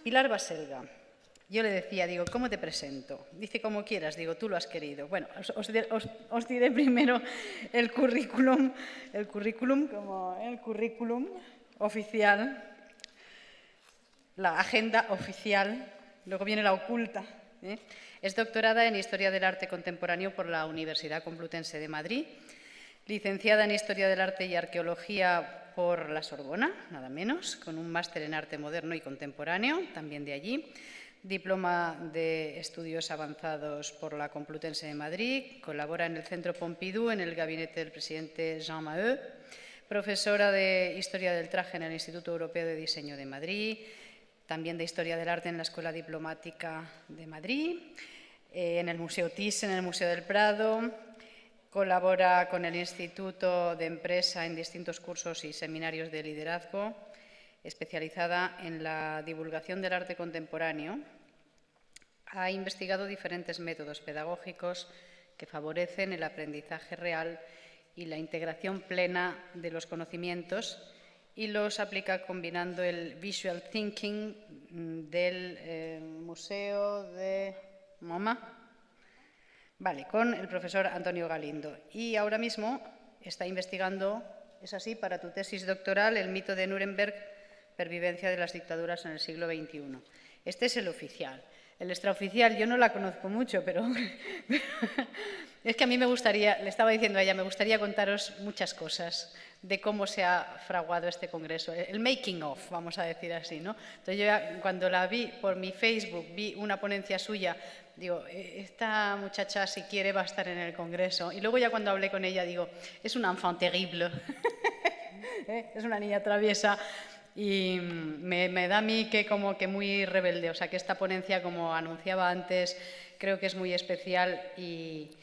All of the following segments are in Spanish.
Pilar Baselga. Yo le decía, digo, ¿cómo te presento? Dice, como quieras, digo, tú lo has querido. Bueno, os diré primero el currículum oficial, la agenda oficial, luego viene la oculta. Es doctorada en Historia del Arte Contemporáneo por la Universidad Complutense de Madrid, licenciada en Historia del Arte y Arqueología por la Sorbona, nada menos, con un máster en Arte Moderno y Contemporáneo, también de allí, diploma de Estudios Avanzados por la Complutense de Madrid, colabora en el Centro Pompidou, en el gabinete del presidente Jean Maheu, profesora de Historia del Traje en el Instituto Europeo de Diseño de Madrid, también de Historia del Arte en la Escuela Diplomática de Madrid, en el Museo Thyssen, en el Museo del Prado. Colabora con el Instituto de Empresa en distintos cursos y seminarios de liderazgo, especializada en la divulgación del arte contemporáneo. Ha investigado diferentes métodos pedagógicos que favorecen el aprendizaje real y la integración plena de los conocimientos y los aplica combinando el visual thinking del Museo de MoMA. Vale, con el profesor Antonio Galindo. Y ahora mismo está investigando, es así, para tu tesis doctoral, el mito de Nuremberg, pervivencia de las dictaduras en el siglo XXI. Este es el oficial. El extraoficial yo no la conozco mucho, pero es que a mí me gustaría, le estaba diciendo a ella, me gustaría contaros muchas cosas de cómo se ha fraguado este congreso, el making of, vamos a decir así, ¿no? Entonces yo ya, cuando la vi por mi Facebook, vi una ponencia suya, digo, esta muchacha si quiere va a estar en el congreso. Y luego ya cuando hablé con ella digo, es un enfant terrible, es una niña traviesa. Y me da a mí que como que muy rebelde, o sea que esta ponencia, como anunciaba antes, creo que es muy especial y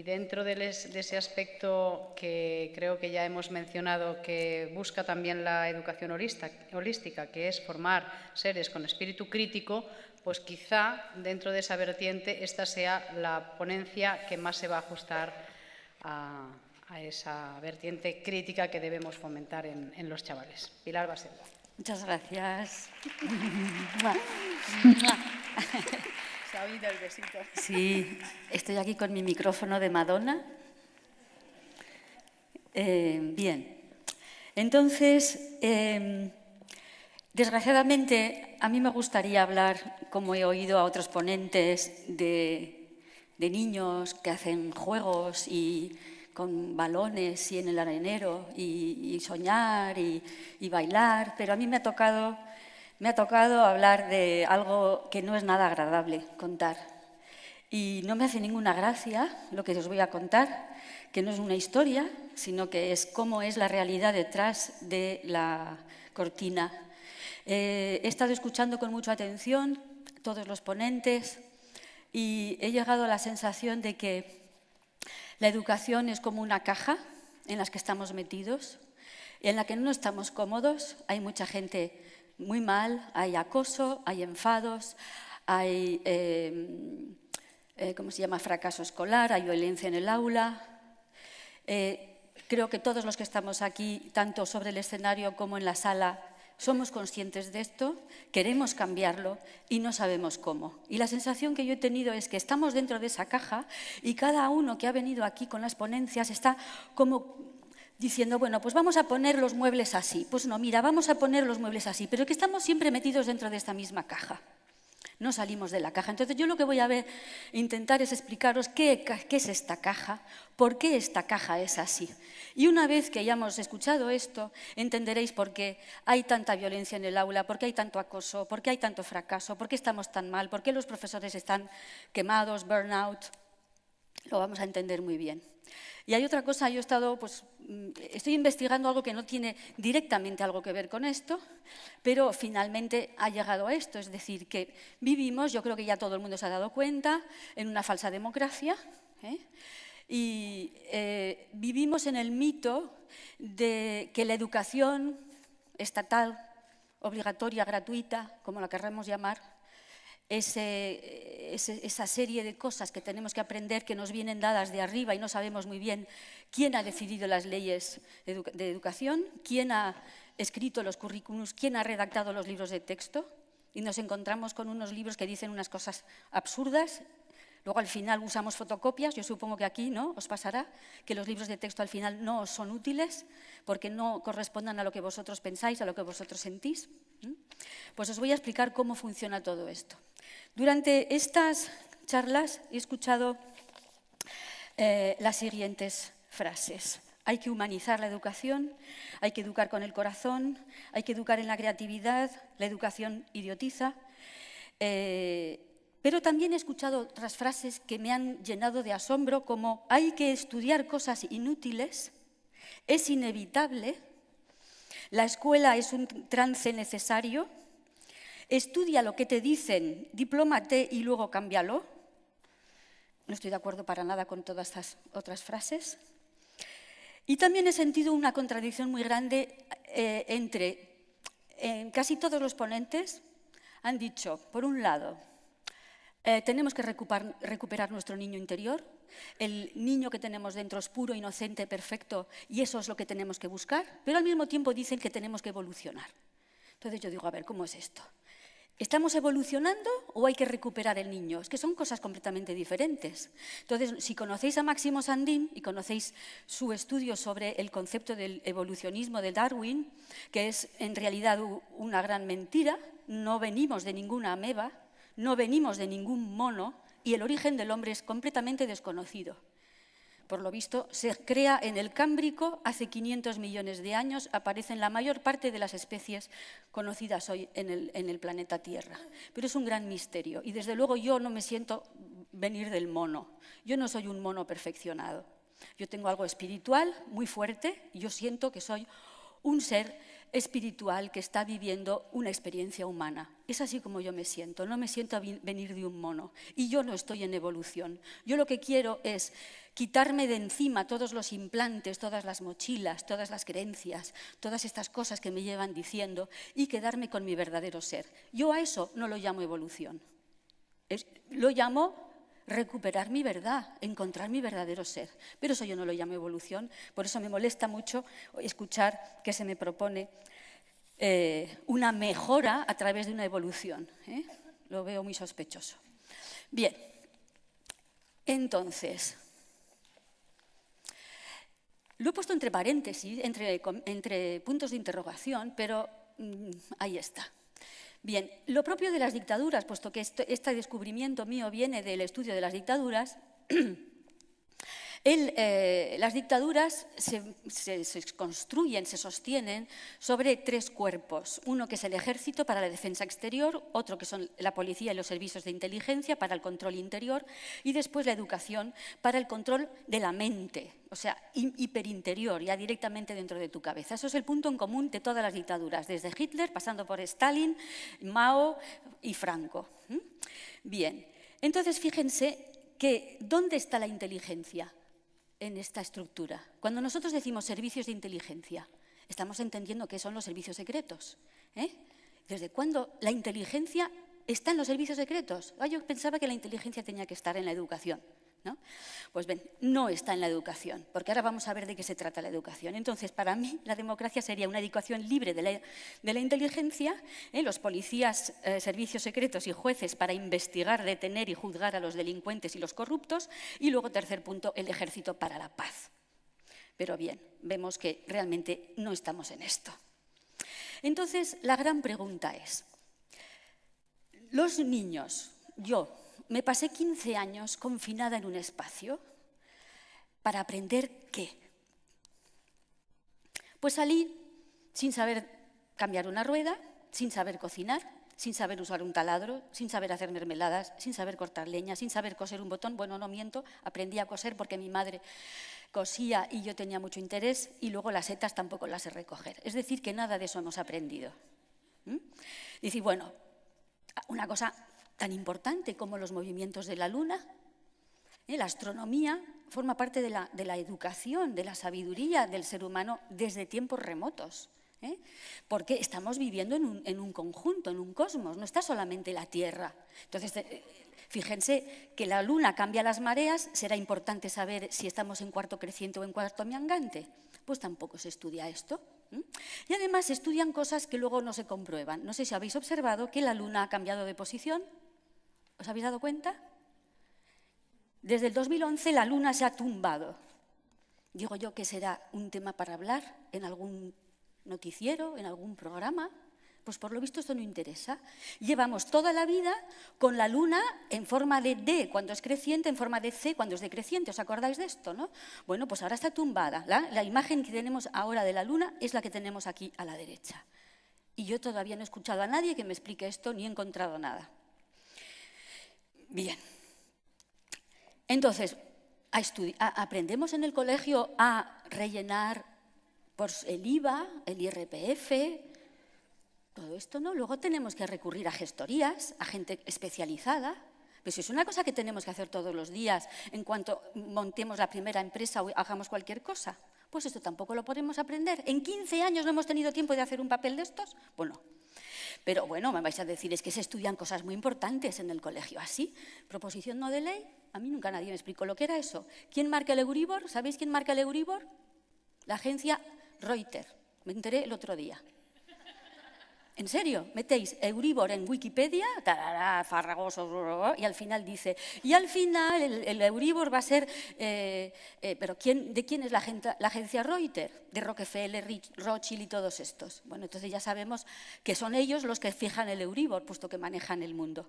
dentro de ese aspecto que creo que ya hemos mencionado, que busca también la educación holística, que es formar seres con espíritu crítico, pues quizá dentro de esa vertiente esta sea la ponencia que más se va a ajustar a esa vertiente crítica que debemos fomentar en los chavales. Pilar Baselga. Muchas gracias. Se ha oído el besito. Sí, estoy aquí con mi micrófono de Madonna. Bien, entonces, desgraciadamente, a mí me gustaría hablar, como he oído a otros ponentes, de niños que hacen juegos y con balones y en el arenero y soñar y bailar, pero a mí me ha tocado hablar de algo que no es nada agradable contar. Y no me hace ninguna gracia lo que os voy a contar, que no es una historia, sino que es cómo es la realidad detrás de la cortina. He estado escuchando con mucha atención todos los ponentes y he llegado a la sensación de que la educación es como una caja en la que estamos metidos, en la que no estamos cómodos, hay mucha gente muy mal, hay acoso, hay enfados, hay ¿cómo se llama? Fracaso escolar, hay violencia en el aula. Creo que todos los que estamos aquí, tanto sobre el escenario como en la sala, somos conscientes de esto, queremos cambiarlo y no sabemos cómo. Y la sensación que yo he tenido es que estamos dentro de esa caja y cada uno que ha venido aquí con las ponencias está como diciendo, bueno, pues vamos a poner los muebles así. Pues no, mira, vamos a poner los muebles así, pero que estamos siempre metidos dentro de esta misma caja. No salimos de la caja. Entonces yo lo que voy a intentar es explicaros qué es esta caja, por qué esta caja es así. Y una vez que hayamos escuchado esto, entenderéis por qué hay tanta violencia en el aula, por qué hay tanto acoso, por qué hay tanto fracaso, por qué estamos tan mal, por qué los profesores están quemados, burnout. Lo vamos a entender muy bien. Y hay otra cosa, yo estoy investigando algo que no tiene directamente algo que ver con esto, pero finalmente ha llegado a esto, es decir, que vivimos, yo creo que ya todo el mundo se ha dado cuenta, en una falsa democracia, y vivimos en el mito de que la educación estatal, obligatoria, gratuita, como la querramos llamar, esa serie de cosas que tenemos que aprender que nos vienen dadas de arriba y no sabemos muy bien quién ha decidido las leyes de educación, quién ha escrito los currículums, quién ha redactado los libros de texto. y nos encontramos con unos libros que dicen unas cosas absurdas. Luego al final usamos fotocopias, yo supongo que aquí ¿no? Os pasará, que los libros de texto al final no os son útiles porque no correspondan a lo que vosotros pensáis, a lo que vosotros sentís. Pues os voy a explicar cómo funciona todo esto. Durante estas charlas he escuchado las siguientes frases. Hay que humanizar la educación, hay que educar con el corazón, hay que educar en la creatividad, la educación idiotiza. Pero también he escuchado otras frases que me han llenado de asombro, como hay que estudiar cosas inútiles, es inevitable, la escuela es un trance necesario, estudia lo que te dicen, diplómate y luego cámbialo. No estoy de acuerdo para nada con todas estas otras frases. Y también he sentido una contradicción muy grande entre casi todos los ponentes han dicho, por un lado, tenemos que recuperar nuestro niño interior, el niño que tenemos dentro es puro, inocente, perfecto, y eso es lo que tenemos que buscar, pero al mismo tiempo dicen que tenemos que evolucionar. Entonces yo digo, a ver, ¿cómo es esto? ¿Estamos evolucionando o hay que recuperar el niño? Es que son cosas completamente diferentes. Entonces, si conocéis a Máximo Sandin y conocéis su estudio sobre el concepto del evolucionismo de Darwin, que es en realidad una gran mentira, no venimos de ninguna ameba, no venimos de ningún mono y el origen del hombre es completamente desconocido. Por lo visto, se crea en el Cámbrico, hace 500 millones de años, aparecen la mayor parte de las especies conocidas hoy en el planeta Tierra. Pero es un gran misterio y desde luego yo no me siento venir del mono. Yo no soy un mono perfeccionado. Yo tengo algo espiritual muy fuerte y yo siento que soy un ser espiritual que está viviendo una experiencia humana. Es así como yo me siento, no me siento venir de un mono. Y yo no estoy en evolución. Yo lo que quiero es quitarme de encima todos los implantes, todas las mochilas, todas las creencias, todas estas cosas que me llevan diciendo y quedarme con mi verdadero ser. Yo a eso no lo llamo evolución. Lo llamo recuperar mi verdad, encontrar mi verdadero ser. Pero eso yo no lo llamo evolución, por eso me molesta mucho escuchar que se me propone una mejora a través de una evolución. Lo veo muy sospechoso. Bien, entonces, lo he puesto entre paréntesis, entre puntos de interrogación, pero ahí está. Bien, lo propio de las dictaduras, puesto que este descubrimiento mío viene del estudio de las dictaduras, las dictaduras se construyen, se sostienen sobre tres cuerpos. Uno que es el ejército para la defensa exterior, otro que son la policía y los servicios de inteligencia para el control interior y después la educación para el control de la mente, o sea, hiperinterior, ya directamente dentro de tu cabeza. Eso es el punto en común de todas las dictaduras, desde Hitler, pasando por Stalin, Mao y Franco. Bien, entonces fíjense que ¿dónde está la inteligencia en esta estructura? Cuando nosotros decimos servicios de inteligencia, estamos entendiendo qué son los servicios secretos. ¿Desde cuándo la inteligencia está en los servicios secretos? Yo pensaba que la inteligencia tenía que estar en la educación, ¿no? Pues ven, no está en la educación, porque ahora vamos a ver de qué se trata la educación. Entonces, para mí, la democracia sería una educación libre de la inteligencia, los policías, servicios secretos y jueces para investigar, detener y juzgar a los delincuentes y los corruptos, y luego, tercer punto, el ejército para la paz. Pero bien, vemos que realmente no estamos en esto. Entonces, la gran pregunta es, los niños, yo, me pasé 15 años confinada en un espacio para aprender ¿qué? Pues salí sin saber cambiar una rueda, sin saber cocinar, sin saber usar un taladro, sin saber hacer mermeladas, sin saber cortar leña, sin saber coser un botón. Bueno, no miento, aprendí a coser porque mi madre cosía y yo tenía mucho interés y luego las setas tampoco las sé recoger. Es decir, que nada de eso hemos aprendido. Dice, bueno, una cosa tan importante como los movimientos de la luna, la astronomía forma parte de la educación, de la sabiduría del ser humano desde tiempos remotos, porque estamos viviendo en un conjunto, en un cosmos, no está solamente la Tierra. Entonces, fíjense que la luna cambia las mareas, será importante saber si estamos en cuarto creciente o en cuarto minguante. Pues tampoco se estudia esto. Y además estudian cosas que luego no se comprueban. No sé si habéis observado que la Luna ha cambiado de posición. ¿Os habéis dado cuenta? Desde el 2011 la Luna se ha tumbado. Digo yo que será un tema para hablar en algún noticiero, en algún programa. Pues por lo visto esto no interesa. Llevamos toda la vida con la Luna en forma de D cuando es creciente, en forma de C cuando es decreciente. ¿Os acordáis de esto, no? Bueno, pues ahora está tumbada. La imagen que tenemos ahora de la Luna es la que tenemos aquí a la derecha. Y yo todavía no he escuchado a nadie que me explique esto ni he encontrado nada. Bien. Entonces, aprendemos en el colegio a rellenar por el IVA, el IRPF, todo esto, ¿no? Luego tenemos que recurrir a gestorías, a gente especializada. Pues es una cosa que tenemos que hacer todos los días en cuanto montemos la primera empresa o hagamos cualquier cosa. Pues esto tampoco lo podemos aprender. ¿En 15 años no hemos tenido tiempo de hacer un papel de estos? Bueno. Pero bueno, me vais a decir, es que se estudian cosas muy importantes en el colegio. ¿Así? ¿Proposición no de ley? A mí nunca nadie me explicó lo que era eso. ¿Quién marca el Euribor? ¿Sabéis quién marca el Euribor? La agencia Reuters. Me enteré el otro día. ¿En serio? Metéis Euribor en Wikipedia, tarará, farragoso, y al final dice, y al final el Euribor va a ser, pero ¿de quién es la agencia Reuters? De Rockefeller, Rothschild y todos estos. Bueno, entonces ya sabemos que son ellos los que fijan el Euribor, puesto que manejan el mundo.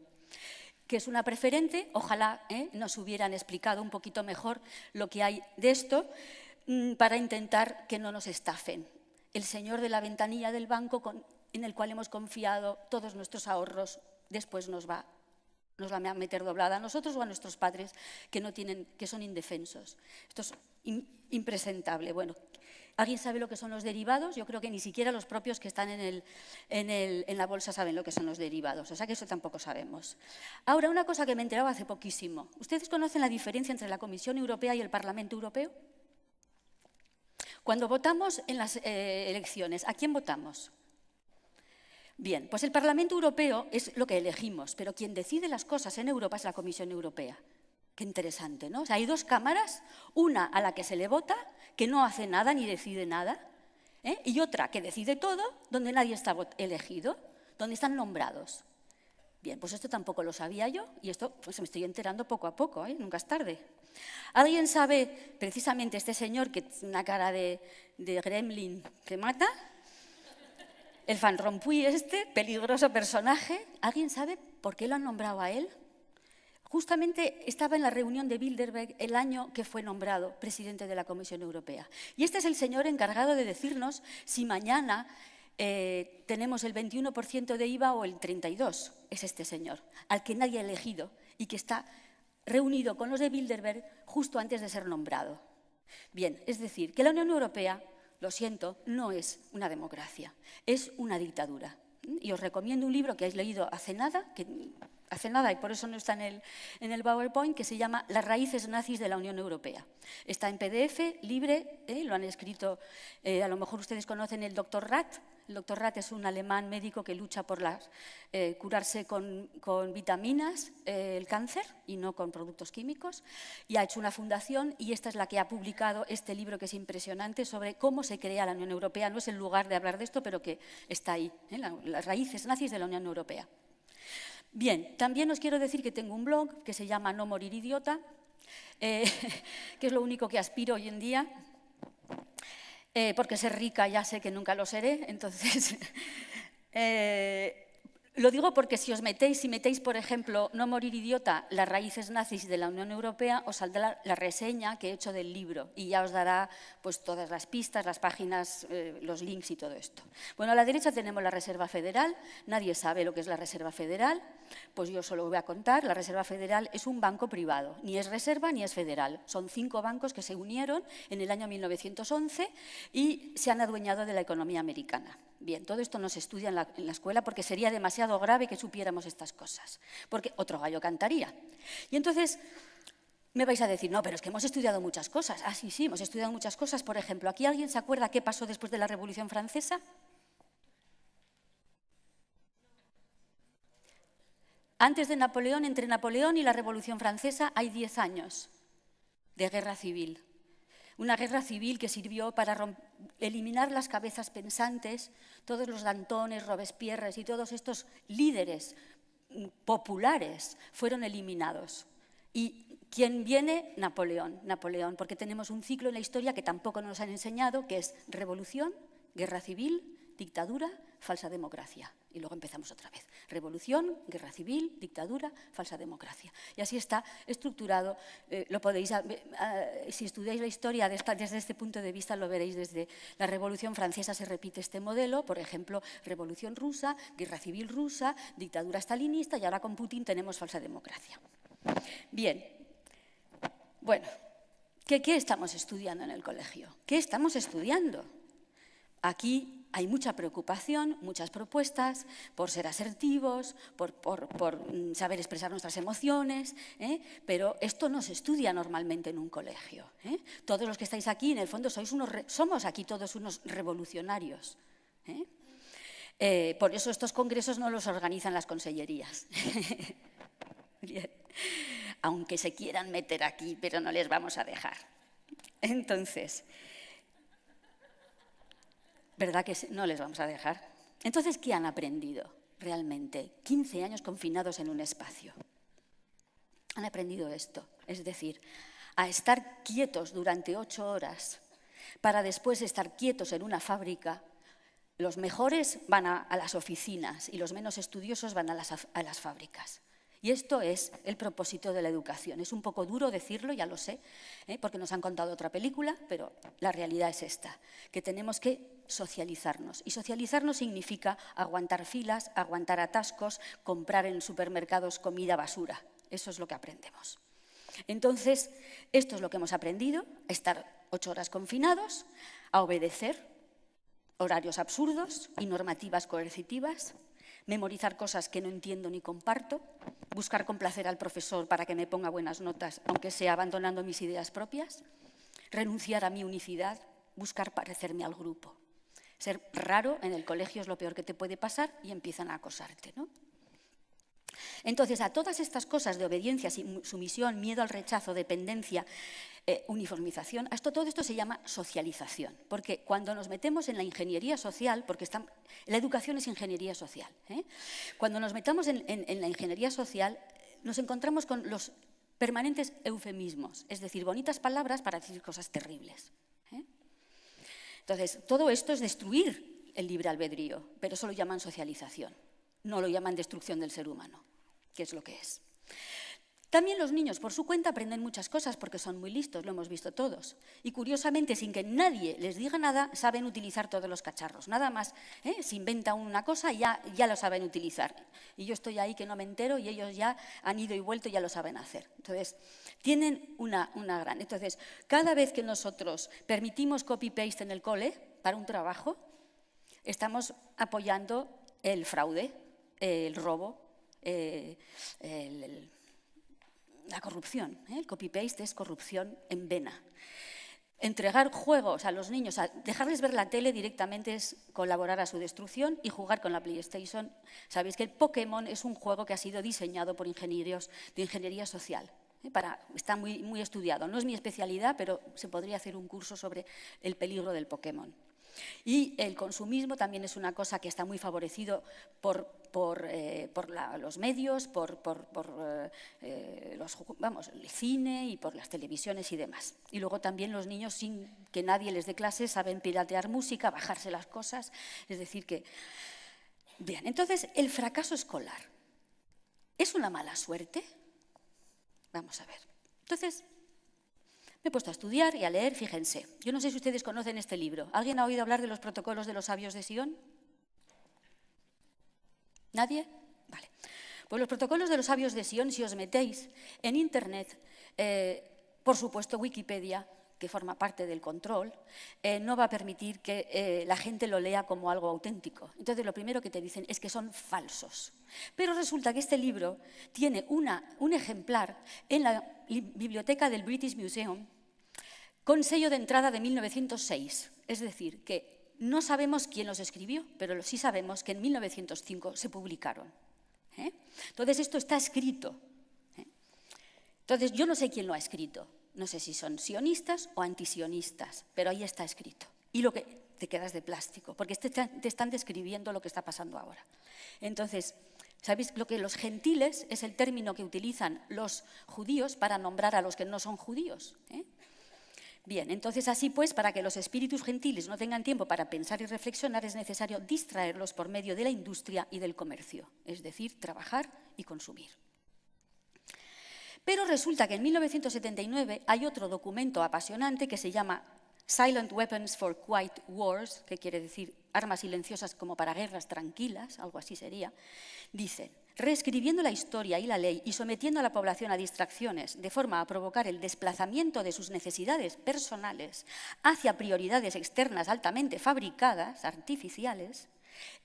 Que es una preferente, ojalá nos hubieran explicado un poquito mejor lo que hay de esto para intentar que no nos estafen. El señor de la ventanilla del banco en el cual hemos confiado todos nuestros ahorros, después nos va a meter doblada a nosotros o a nuestros padres que son indefensos. Esto es impresentable. Bueno, ¿alguien sabe lo que son los derivados? Yo creo que ni siquiera los propios que están en la bolsa saben lo que son los derivados, o sea que eso tampoco sabemos. Ahora, una cosa que me enteraba hace poquísimo. ¿Ustedes conocen la diferencia entre la Comisión Europea y el Parlamento Europeo? Cuando votamos en las elecciones, ¿a quién votamos? Bien, pues el Parlamento Europeo es lo que elegimos, pero quien decide las cosas en Europa es la Comisión Europea. Qué interesante, ¿no? O sea, hay dos cámaras, una a la que se le vota, que no hace nada ni decide nada, y otra que decide todo, donde nadie está elegido, donde están nombrados. Bien, pues esto tampoco lo sabía yo, y esto pues me estoy enterando poco a poco, nunca es tarde. ¿Alguien sabe, precisamente este señor que tiene una cara de gremlin que mata? El Van Rompuy peligroso personaje, ¿alguien sabe por qué lo han nombrado a él? Justamente estaba en la reunión de Bilderberg el año que fue nombrado presidente de la Comisión Europea. Y este es el señor encargado de decirnos si mañana tenemos el 21% de IVA o el 32%. Es este señor, al que nadie ha elegido y que está reunido con los de Bilderberg justo antes de ser nombrado. Bien, es decir, que la Unión Europea, lo siento, no es una democracia, es una dictadura. Y os recomiendo un libro que habéis leído hace nada y por eso no está en el PowerPoint, que se llama Las raíces nazis de la Unión Europea. Está en PDF, libre, lo han escrito, a lo mejor ustedes conocen el Dr. Rath. El Dr. Rath es un alemán médico que lucha por curarse con vitaminas el cáncer y no con productos químicos, y ha hecho una fundación, y esta es la que ha publicado este libro que es impresionante sobre cómo se crea la Unión Europea. No es el lugar de hablar de esto, pero que está ahí, las raíces nazis de la Unión Europea. Bien, también os quiero decir que tengo un blog que se llama No Morir Idiota, que es lo único que aspiro hoy en día. Porque ser rica ya sé que nunca lo seré, entonces lo digo porque si metéis, por ejemplo, No Morir Idiota, las raíces nazis de la Unión Europea, os saldrá la reseña que he hecho del libro y ya os dará pues, todas las pistas, las páginas, los links y todo esto. Bueno, a la derecha tenemos la Reserva Federal. Nadie sabe lo que es la Reserva Federal, pues yo solo voy a contar. La Reserva Federal es un banco privado, ni es reserva ni es federal. Son 5 bancos que se unieron en el año 1911 y se han adueñado de la economía americana. Bien, todo esto no se estudia en la escuela porque sería demasiado grave que supiéramos estas cosas, porque otro gallo cantaría. Y entonces me vais a decir, no, pero es que hemos estudiado muchas cosas. Ah, sí, hemos estudiado muchas cosas. Por ejemplo, ¿aquí alguien se acuerda qué pasó después de la Revolución Francesa? Antes de Napoleón, entre Napoleón y la Revolución Francesa hay 10 años de guerra civil. Una guerra civil que sirvió para eliminar las cabezas pensantes, todos los Dantones, Robespierres y todos estos líderes populares fueron eliminados. ¿Y quién viene? Napoleón, porque tenemos un ciclo en la historia que tampoco nos han enseñado, que es revolución, guerra civil, dictadura, falsa democracia. Y luego empezamos otra vez. Revolución, guerra civil, dictadura, falsa democracia. Y así está estructurado. Lo podéis, si estudiáis la historia desde este punto de vista, lo veréis desde la Revolución Francesa se repite este modelo. Por ejemplo, Revolución Rusa, guerra civil rusa, dictadura stalinista y ahora con Putin tenemos falsa democracia. Bien. Bueno, ¿qué estamos estudiando en el colegio? ¿Qué estamos estudiando? Aquí hay mucha preocupación, muchas propuestas por ser asertivos, por saber expresar nuestras emociones, pero esto no se estudia normalmente en un colegio. Todos los que estáis aquí, en el fondo, somos aquí todos unos revolucionarios. Por eso estos congresos no los organizan las consellerías. Bien. Aunque se quieran meter aquí, pero no les vamos a dejar. Entonces, ¿verdad que no les vamos a dejar? Entonces, ¿qué han aprendido realmente? 15 años confinados en un espacio. Han aprendido esto, es decir, a estar quietos durante 8 horas para después estar quietos en una fábrica. Los mejores van a las oficinas y los menos estudiosos van a las fábricas. Y esto es el propósito de la educación. Es un poco duro decirlo, ya lo sé, porque nos han contado otra película, pero la realidad es esta, que tenemos que socializarnos. Y socializarnos significa aguantar filas, aguantar atascos, comprar en supermercados comida basura. Eso es lo que aprendemos. Entonces, esto es lo que hemos aprendido, a estar 8 horas confinados, a obedecer horarios absurdos y normativas coercitivas, memorizar cosas que no entiendo ni comparto, buscar complacer al profesor para que me ponga buenas notas, aunque sea abandonando mis ideas propias, renunciar a mi unicidad, buscar parecerme al grupo. Ser raro en el colegio es lo peor que te puede pasar y empiezan a acosarte, ¿no? Entonces, a todas estas cosas de obediencia, sumisión, miedo al rechazo, dependencia, uniformización, todo esto se llama socialización, porque cuando nos metemos en la ingeniería social, porque la educación es ingeniería social, cuando nos metamos en la ingeniería social nos encontramos con los permanentes eufemismos, es decir, bonitas palabras para decir cosas terribles. Entonces, todo esto es destruir el libre albedrío, pero eso lo llaman socialización, no lo llaman destrucción del ser humano, que es lo que es. También los niños por su cuenta aprenden muchas cosas porque son muy listos, lo hemos visto todos. Y curiosamente, sin que nadie les diga nada, saben utilizar todos los cacharros. Nada más, se inventa una cosa y ya lo saben utilizar. Y yo estoy ahí que no me entero y ellos ya han ido y vuelto y ya lo saben hacer. Entonces, tienen una gran... Entonces, cada vez que nosotros permitimos copy-paste en el cole para un trabajo, estamos apoyando el fraude, el robo, la corrupción. El copy-paste es corrupción en vena. Entregar juegos a los niños, dejarles ver la tele directamente es colaborar a su destrucción y jugar con la PlayStation. Sabéis que el Pokémon es un juego que ha sido diseñado por ingenieros de ingeniería social. Está muy estudiado. No es mi especialidad, pero se podría hacer un curso sobre el peligro del Pokémon. Y el consumismo también es una cosa que está muy favorecido por los medios, el cine y por las televisiones y demás. Y luego también los niños, sin que nadie les dé clases, saben piratear música, bajarse las cosas. Es decir que... Bien, entonces, el fracaso escolar, ¿es una mala suerte? Vamos a ver. Entonces... me he puesto a estudiar y a leer, fíjense. Yo no sé si ustedes conocen este libro. ¿Alguien ha oído hablar de los protocolos de los sabios de Sion? ¿Nadie? Vale. Pues los protocolos de los sabios de Sion, si os metéis en Internet, por supuesto Wikipedia, que forma parte del control, no va a permitir que la gente lo lea como algo auténtico. Entonces, lo primero que te dicen es que son falsos. Pero resulta que este libro tiene un ejemplar en la biblioteca del British Museum con sello de entrada de 1906. Es decir, que no sabemos quién los escribió, pero sí sabemos que en 1905 se publicaron. Entonces, esto está escrito. Entonces, yo no sé quién lo ha escrito, No sé si son sionistas o antisionistas, pero ahí está escrito. Y lo que te quedas de plástico, porque te están describiendo lo que está pasando ahora. Entonces, ¿sabéis lo que los gentiles es el término que utilizan los judíos para nombrar a los que no son judíos? Bien, entonces así pues, para que los espíritus gentiles no tengan tiempo para pensar y reflexionar, es necesario distraerlos por medio de la industria y del comercio, es decir, trabajar y consumir. Pero resulta que en 1979 hay otro documento apasionante que se llama Silent Weapons for Quiet Wars, que quiere decir armas silenciosas como para guerras tranquilas, algo así sería. Dice, reescribiendo la historia y la ley y sometiendo a la población a distracciones de forma a provocar el desplazamiento de sus necesidades personales hacia prioridades externas altamente fabricadas, artificiales,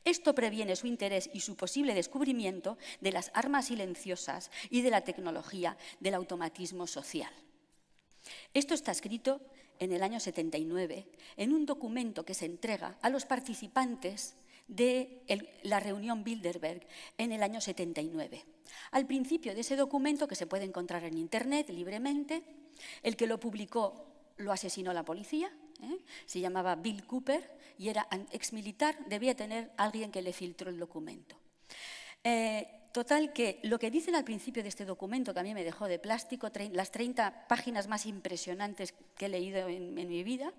esto previene su interés y su posible descubrimiento de las armas silenciosas y de la tecnología del automatismo social. Esto está escrito en el año 79, en un documento que se entrega a los participantes de la reunión Bilderberg en el año 79. Al principio de ese documento, que se puede encontrar en Internet libremente, el que lo publicó lo asesinó la policía, se llamaba Bill Cooper y era exmilitar, debía tener alguien que le filtró el documento. Total que lo que dicen al principio de este documento, que a mí me dejó de plástico, las 30 páginas más impresionantes que he leído en mi vida,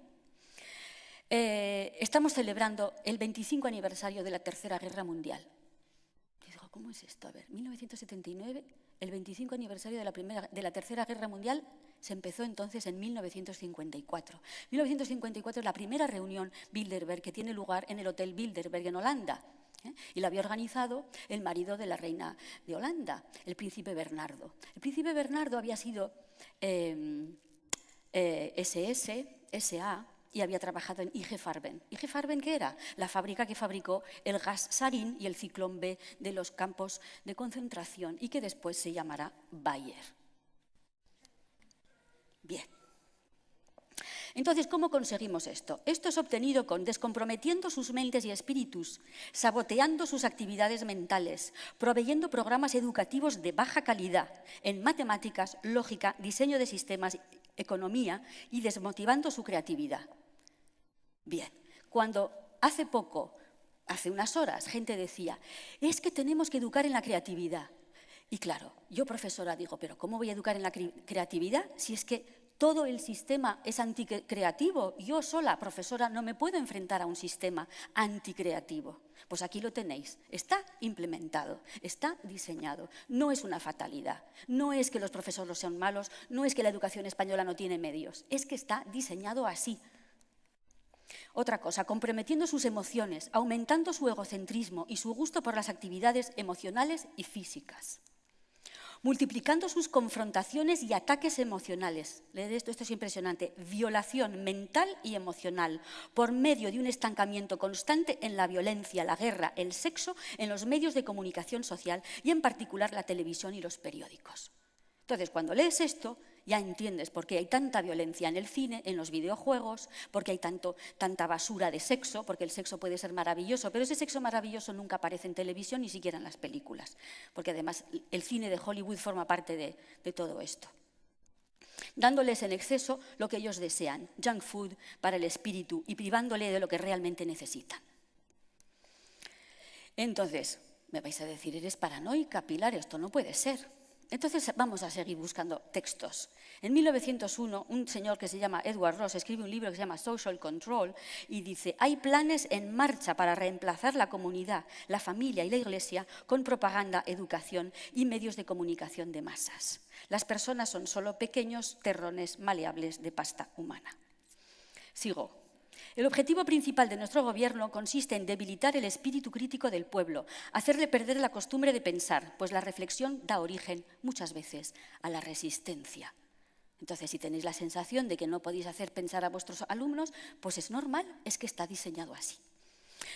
estamos celebrando el 25 aniversario de la Tercera Guerra Mundial. Y digo, ¿cómo es esto? A ver, 1979, el 25 aniversario de la Tercera Guerra Mundial se empezó entonces en 1954. 1954 es la primera reunión Bilderberg que tiene lugar en el Hotel Bilderberg en Holanda. Y la había organizado el marido de la reina de Holanda, el príncipe Bernardo. El príncipe Bernardo había sido SA y había trabajado en IG Farben. ¿IG Farben qué era? La fábrica que fabricó el gas sarín y el ciclón B de los campos de concentración y que después se llamará Bayer. Bien. Entonces, ¿cómo conseguimos esto? Esto es obtenido con descomprometiendo sus mentes y espíritus, saboteando sus actividades mentales, proveyendo programas educativos de baja calidad en matemáticas, lógica, diseño de sistemas, economía y desmotivando su creatividad. Bien, cuando hace poco, hace unas horas, gente decía, es que tenemos que educar en la creatividad. Y claro, yo profesora digo, pero ¿cómo voy a educar en la creatividad si es que todo el sistema es anticreativo? Yo sola, profesora, no me puedo enfrentar a un sistema anticreativo. Pues aquí lo tenéis, está implementado, está diseñado, no es una fatalidad, no es que los profesores sean malos, no es que la educación española no tiene medios, es que está diseñado así. Otra cosa, comprometiendo sus emociones, aumentando su egocentrismo y su gusto por las actividades emocionales y físicas. Multiplicando sus confrontaciones y ataques emocionales. Leed esto es impresionante. Violación mental y emocional por medio de un estancamiento constante en la violencia, la guerra, el sexo, en los medios de comunicación social y en particular la televisión y los periódicos. Entonces, cuando lees esto, ya entiendes por qué hay tanta violencia en el cine, en los videojuegos, por qué hay tanta basura de sexo, porque el sexo puede ser maravilloso, pero ese sexo maravilloso nunca aparece en televisión, ni siquiera en las películas, porque además el cine de Hollywood forma parte de todo esto. Dándoles en exceso lo que ellos desean, junk food para el espíritu, y privándole de lo que realmente necesitan. Entonces, me vais a decir, eres paranoica, Pilar, esto no puede ser. Entonces vamos a seguir buscando textos. En 1901, un señor que se llama Edward Ross escribe un libro que se llama Social Control y dice, hay planes en marcha para reemplazar la comunidad, la familia y la iglesia con propaganda, educación y medios de comunicación de masas. Las personas son solo pequeños terrones maleables de pasta humana. Sigo. El objetivo principal de nuestro gobierno consiste en debilitar el espíritu crítico del pueblo, hacerle perder la costumbre de pensar, pues la reflexión da origen, muchas veces, a la resistencia. Entonces, si tenéis la sensación de que no podéis hacer pensar a vuestros alumnos, pues es normal, es que está diseñado así.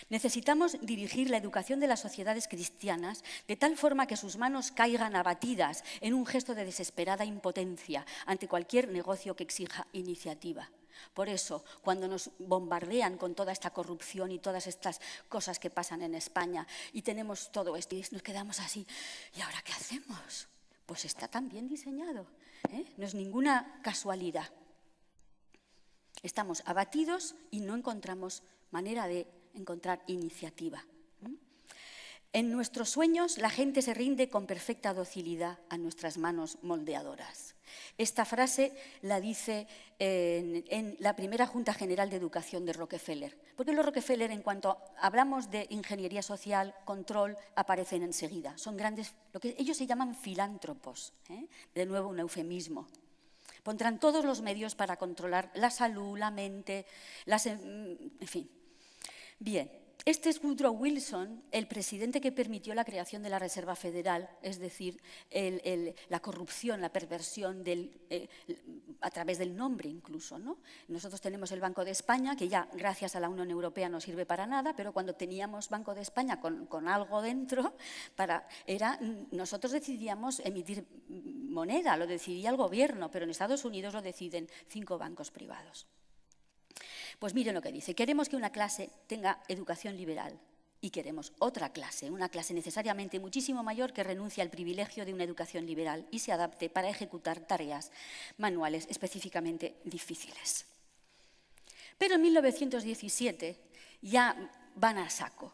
Necesitamos dirigir la educación de las sociedades cristianas de tal forma que sus manos caigan abatidas en un gesto de desesperada impotencia ante cualquier negocio que exija iniciativa. Por eso, cuando nos bombardean con toda esta corrupción y todas estas cosas que pasan en España y tenemos todo esto y nos quedamos así, ¿y ahora qué hacemos? Pues está tan bien diseñado, ¿eh? No es ninguna casualidad. Estamos abatidos y no encontramos manera de encontrar iniciativa. En nuestros sueños la gente se rinde con perfecta docilidad a nuestras manos moldeadoras. Esta frase la dice en la primera Junta General de Educación de Rockefeller. Porque los Rockefeller, en cuanto hablamos de ingeniería social, control, aparecen enseguida. Son grandes, lo que ellos se llaman filántropos, ¿eh? De nuevo un eufemismo. Pondrán todos los medios para controlar la salud, la mente, en fin. Bien. Este es Woodrow Wilson, el presidente que permitió la creación de la Reserva Federal, es decir, la corrupción, la perversión a través del nombre incluso, ¿no? Nosotros tenemos el Banco de España, que ya gracias a la Unión Europea no sirve para nada, pero cuando teníamos Banco de España con algo dentro, nosotros decidíamos emitir moneda, lo decidía el gobierno, pero en Estados Unidos lo deciden 5 bancos privados. Pues miren lo que dice, queremos que una clase tenga educación liberal y queremos otra clase, una clase necesariamente muchísimo mayor que renuncie al privilegio de una educación liberal y se adapte para ejecutar tareas manuales específicamente difíciles. Pero en 1917 ya van a saco,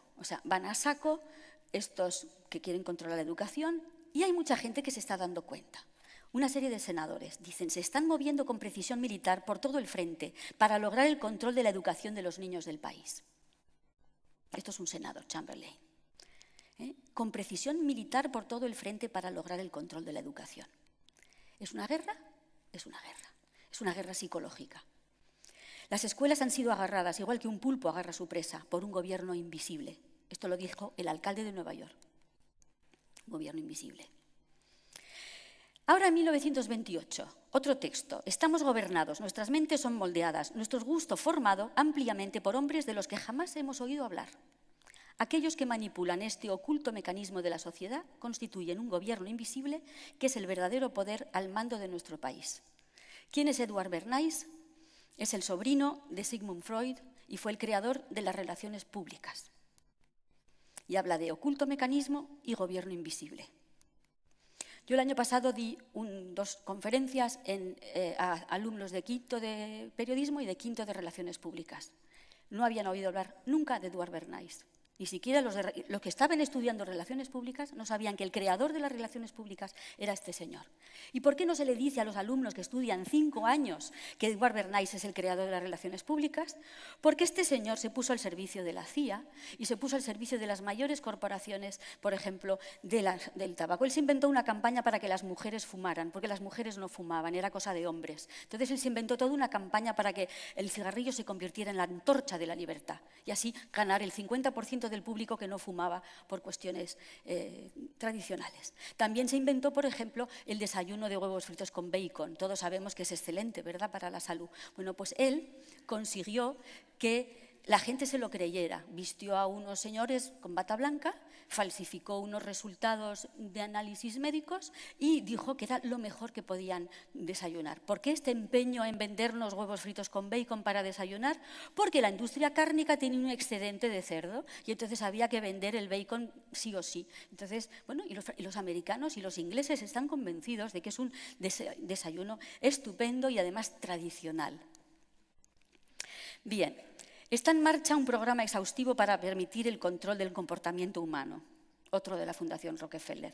estos que quieren controlar la educación y hay mucha gente que se está dando cuenta. Una serie de senadores dicen, se están moviendo con precisión militar por todo el frente para lograr el control de la educación de los niños del país. Esto es un senador, Chamberlain. Con precisión militar por todo el frente para lograr el control de la educación. ¿Es una guerra? Es una guerra. Es una guerra psicológica. Las escuelas han sido agarradas, igual que un pulpo agarra su presa, por un gobierno invisible. Esto lo dijo el alcalde de Nueva York. Gobierno invisible. Ahora, en 1928, otro texto. Estamos gobernados, nuestras mentes son moldeadas, nuestro gusto formado ampliamente por hombres de los que jamás hemos oído hablar. Aquellos que manipulan este oculto mecanismo de la sociedad constituyen un gobierno invisible que es el verdadero poder al mando de nuestro país. ¿Quién es Edward Bernays? Es el sobrino de Sigmund Freud y fue el creador de las relaciones públicas. Y habla de oculto mecanismo y gobierno invisible. Yo el año pasado di 2 conferencias a alumnos de quinto de periodismo y de quinto de relaciones públicas. No habían oído hablar nunca de Edward Bernays. Ni siquiera los que estaban estudiando relaciones públicas no sabían que el creador de las relaciones públicas era este señor. ¿Y por qué no se le dice a los alumnos que estudian 5 años que Edward Bernays es el creador de las relaciones públicas? Porque este señor se puso al servicio de la CIA y se puso al servicio de las mayores corporaciones, por ejemplo, del tabaco. Él se inventó una campaña para que las mujeres fumaran, porque las mujeres no fumaban, era cosa de hombres. Entonces él se inventó toda una campaña para que el cigarrillo se convirtiera en la antorcha de la libertad y así ganar el 50% del público que no fumaba por cuestiones tradicionales. También se inventó, por ejemplo, el desayuno de huevos fritos con bacon. Todos sabemos que es excelente, ¿verdad?, para la salud. Bueno, pues él consiguió que la gente se lo creyera. Vistió a unos señores con bata blanca, falsificó unos resultados de análisis médicos y dijo que era lo mejor que podían desayunar. ¿Por qué este empeño en vendernos huevos fritos con bacon para desayunar? Porque la industria cárnica tenía un excedente de cerdo y entonces había que vender el bacon sí o sí. Entonces, bueno, y los americanos y los ingleses están convencidos de que es un desayuno estupendo y además tradicional. Bien. Está en marcha un programa exhaustivo para permitir el control del comportamiento humano, otro de la Fundación Rockefeller.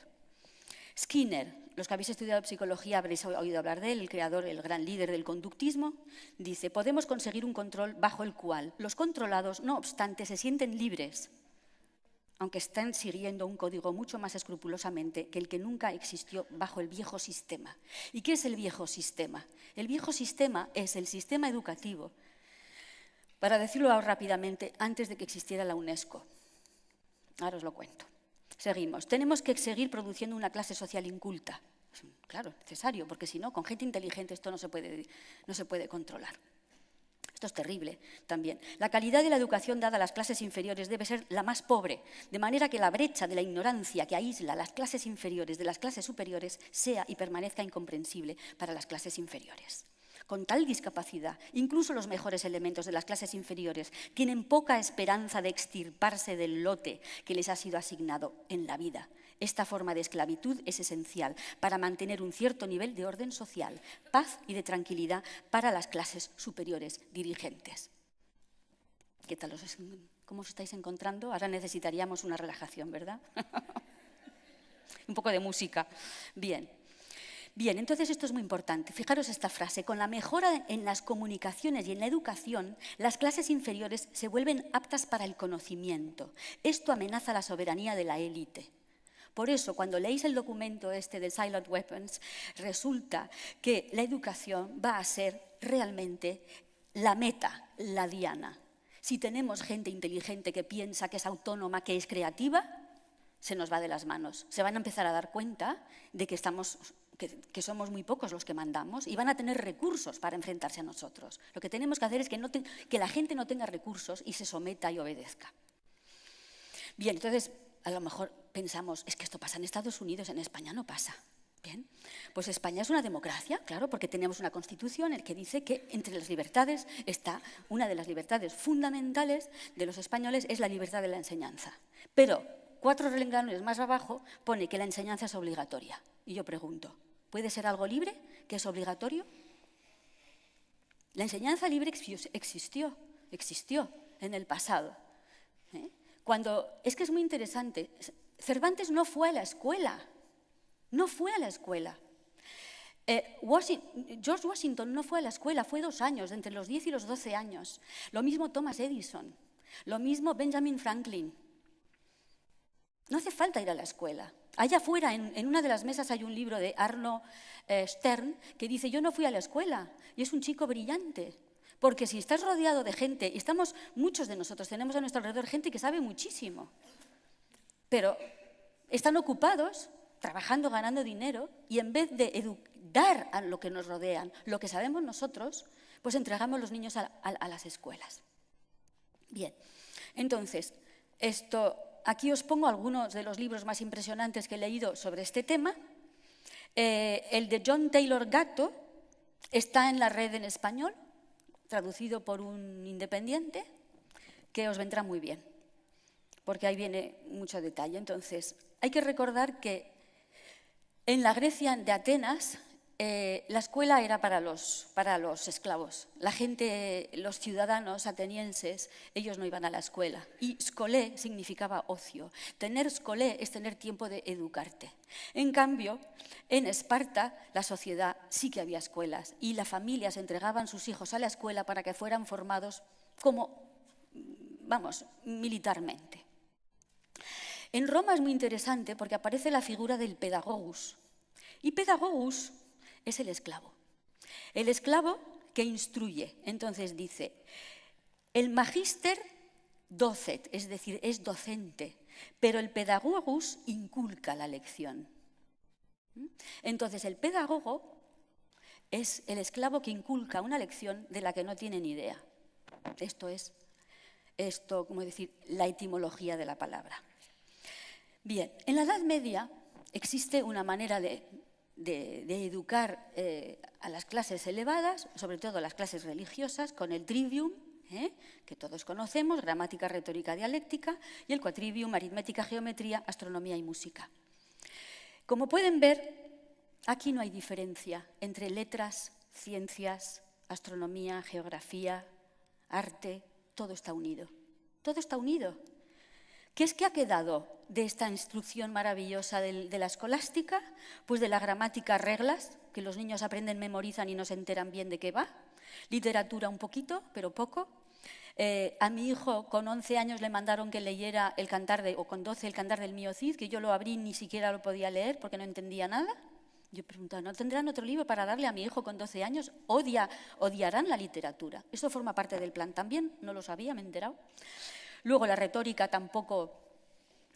Skinner, los que habéis estudiado psicología habréis oído hablar de él, el creador, el gran líder del conductismo, dice, podemos conseguir un control bajo el cual los controlados, no obstante, se sienten libres, aunque estén siguiendo un código mucho más escrupulosamente que el que nunca existió bajo el viejo sistema. ¿Y qué es el viejo sistema? El viejo sistema es el sistema educativo. Para decirlo rápidamente, antes de que existiera la UNESCO. Ahora os lo cuento. Seguimos. Tenemos que seguir produciendo una clase social inculta. Claro, necesario, porque si no, con gente inteligente esto no se puede controlar. Esto es terrible también. La calidad de la educación dada a las clases inferiores debe ser la más pobre, de manera que la brecha de la ignorancia que aísla las clases inferiores de las clases superiores sea y permanezca incomprensible para las clases inferiores. Con tal discapacidad, incluso los mejores elementos de las clases inferiores tienen poca esperanza de extirparse del lote que les ha sido asignado en la vida. Esta forma de esclavitud es esencial para mantener un cierto nivel de orden social, paz y de tranquilidad para las clases superiores dirigentes. ¿Qué tal cómo os estáis encontrando? Ahora necesitaríamos una relajación, ¿verdad? Un poco de música. Bien. Bien, entonces esto es muy importante. Fijaros esta frase. Con la mejora en las comunicaciones y en la educación, las clases inferiores se vuelven aptas para el conocimiento. Esto amenaza la soberanía de la élite. Por eso, cuando leéis el documento este de Silent Weapons, resulta que la educación va a ser realmente la meta, la diana. Si tenemos gente inteligente que piensa, que es autónoma, que es creativa, se nos va de las manos. Se van a empezar a dar cuenta de que somos muy pocos los que mandamos y van a tener recursos para enfrentarse a nosotros. Lo que tenemos que hacer es que la gente no tenga recursos y se someta y obedezca. Bien, entonces, a lo mejor pensamos, es que esto pasa en Estados Unidos, en España no pasa. Bien, pues España es una democracia, claro, porque tenemos una constitución en la que dice que entre las libertades está una de las libertades fundamentales de los españoles es la libertad de la enseñanza. Pero 4 renglones más abajo pone que la enseñanza es obligatoria. Y yo pregunto, ¿puede ser algo libre que es obligatorio? La enseñanza libre existió en el pasado. Es que es muy interesante. Cervantes no fue a la escuela. No fue a la escuela. George Washington no fue a la escuela, fue 2 años, entre los 10 y los 12 años. Lo mismo Thomas Edison, lo mismo Benjamin Franklin. No hace falta ir a la escuela. Allá afuera, en una de las mesas, hay un libro de Arno Stern que dice, yo no fui a la escuela, y es un chico brillante. Porque si estás rodeado de gente, y muchos de nosotros tenemos a nuestro alrededor gente que sabe muchísimo, pero están ocupados trabajando, ganando dinero, y en vez de dar a lo que nos rodean, lo que sabemos nosotros, pues entregamos los niños a las escuelas. Bien, entonces, aquí os pongo algunos de los libros más impresionantes que he leído sobre este tema. El de John Taylor Gatto está en la red en español, traducido por un independiente, que os vendrá muy bien, porque ahí viene mucho detalle. Entonces, hay que recordar que en la Grecia de Atenas, la escuela era para los esclavos. La gente, los ciudadanos atenienses, ellos no iban a la escuela. Y scolé significaba ocio. Tener scolé es tener tiempo de educarte. En cambio, en Esparta, la sociedad sí que había escuelas y las familias entregaban sus hijos a la escuela para que fueran formados militarmente. En Roma es muy interesante porque aparece la figura del pedagogus. Y pedagogus es el esclavo. El esclavo que instruye. Entonces dice, el magister docet, es decir, es docente, pero el pedagogus inculca la lección. Entonces el pedagogo es el esclavo que inculca una lección de la que no tiene ni idea. Esto es, como decir, la etimología de la palabra. Bien, en la Edad Media existe una manera de educar a las clases elevadas, sobre todo a las clases religiosas, con el trivium, que todos conocemos, gramática, retórica, dialéctica, y el quadrivium, aritmética, geometría, astronomía y música. Como pueden ver, aquí no hay diferencia entre letras, ciencias, astronomía, geografía, arte, todo está unido. Todo está unido. ¿Qué es que ha quedado de esta instrucción maravillosa de la escolástica? Pues de la gramática, reglas, que los niños aprenden, memorizan y no se enteran bien de qué va. Literatura un poquito, pero poco. A mi hijo con 11 años le mandaron que leyera o con 12 el Cantar del Mío Cid, que yo lo abrí y ni siquiera lo podía leer porque no entendía nada. Yo preguntaba, ¿no tendrán otro libro para darle a mi hijo con 12 años? Odiarán la literatura. Eso forma parte del plan también, no lo sabía, me he enterado. Luego la retórica tampoco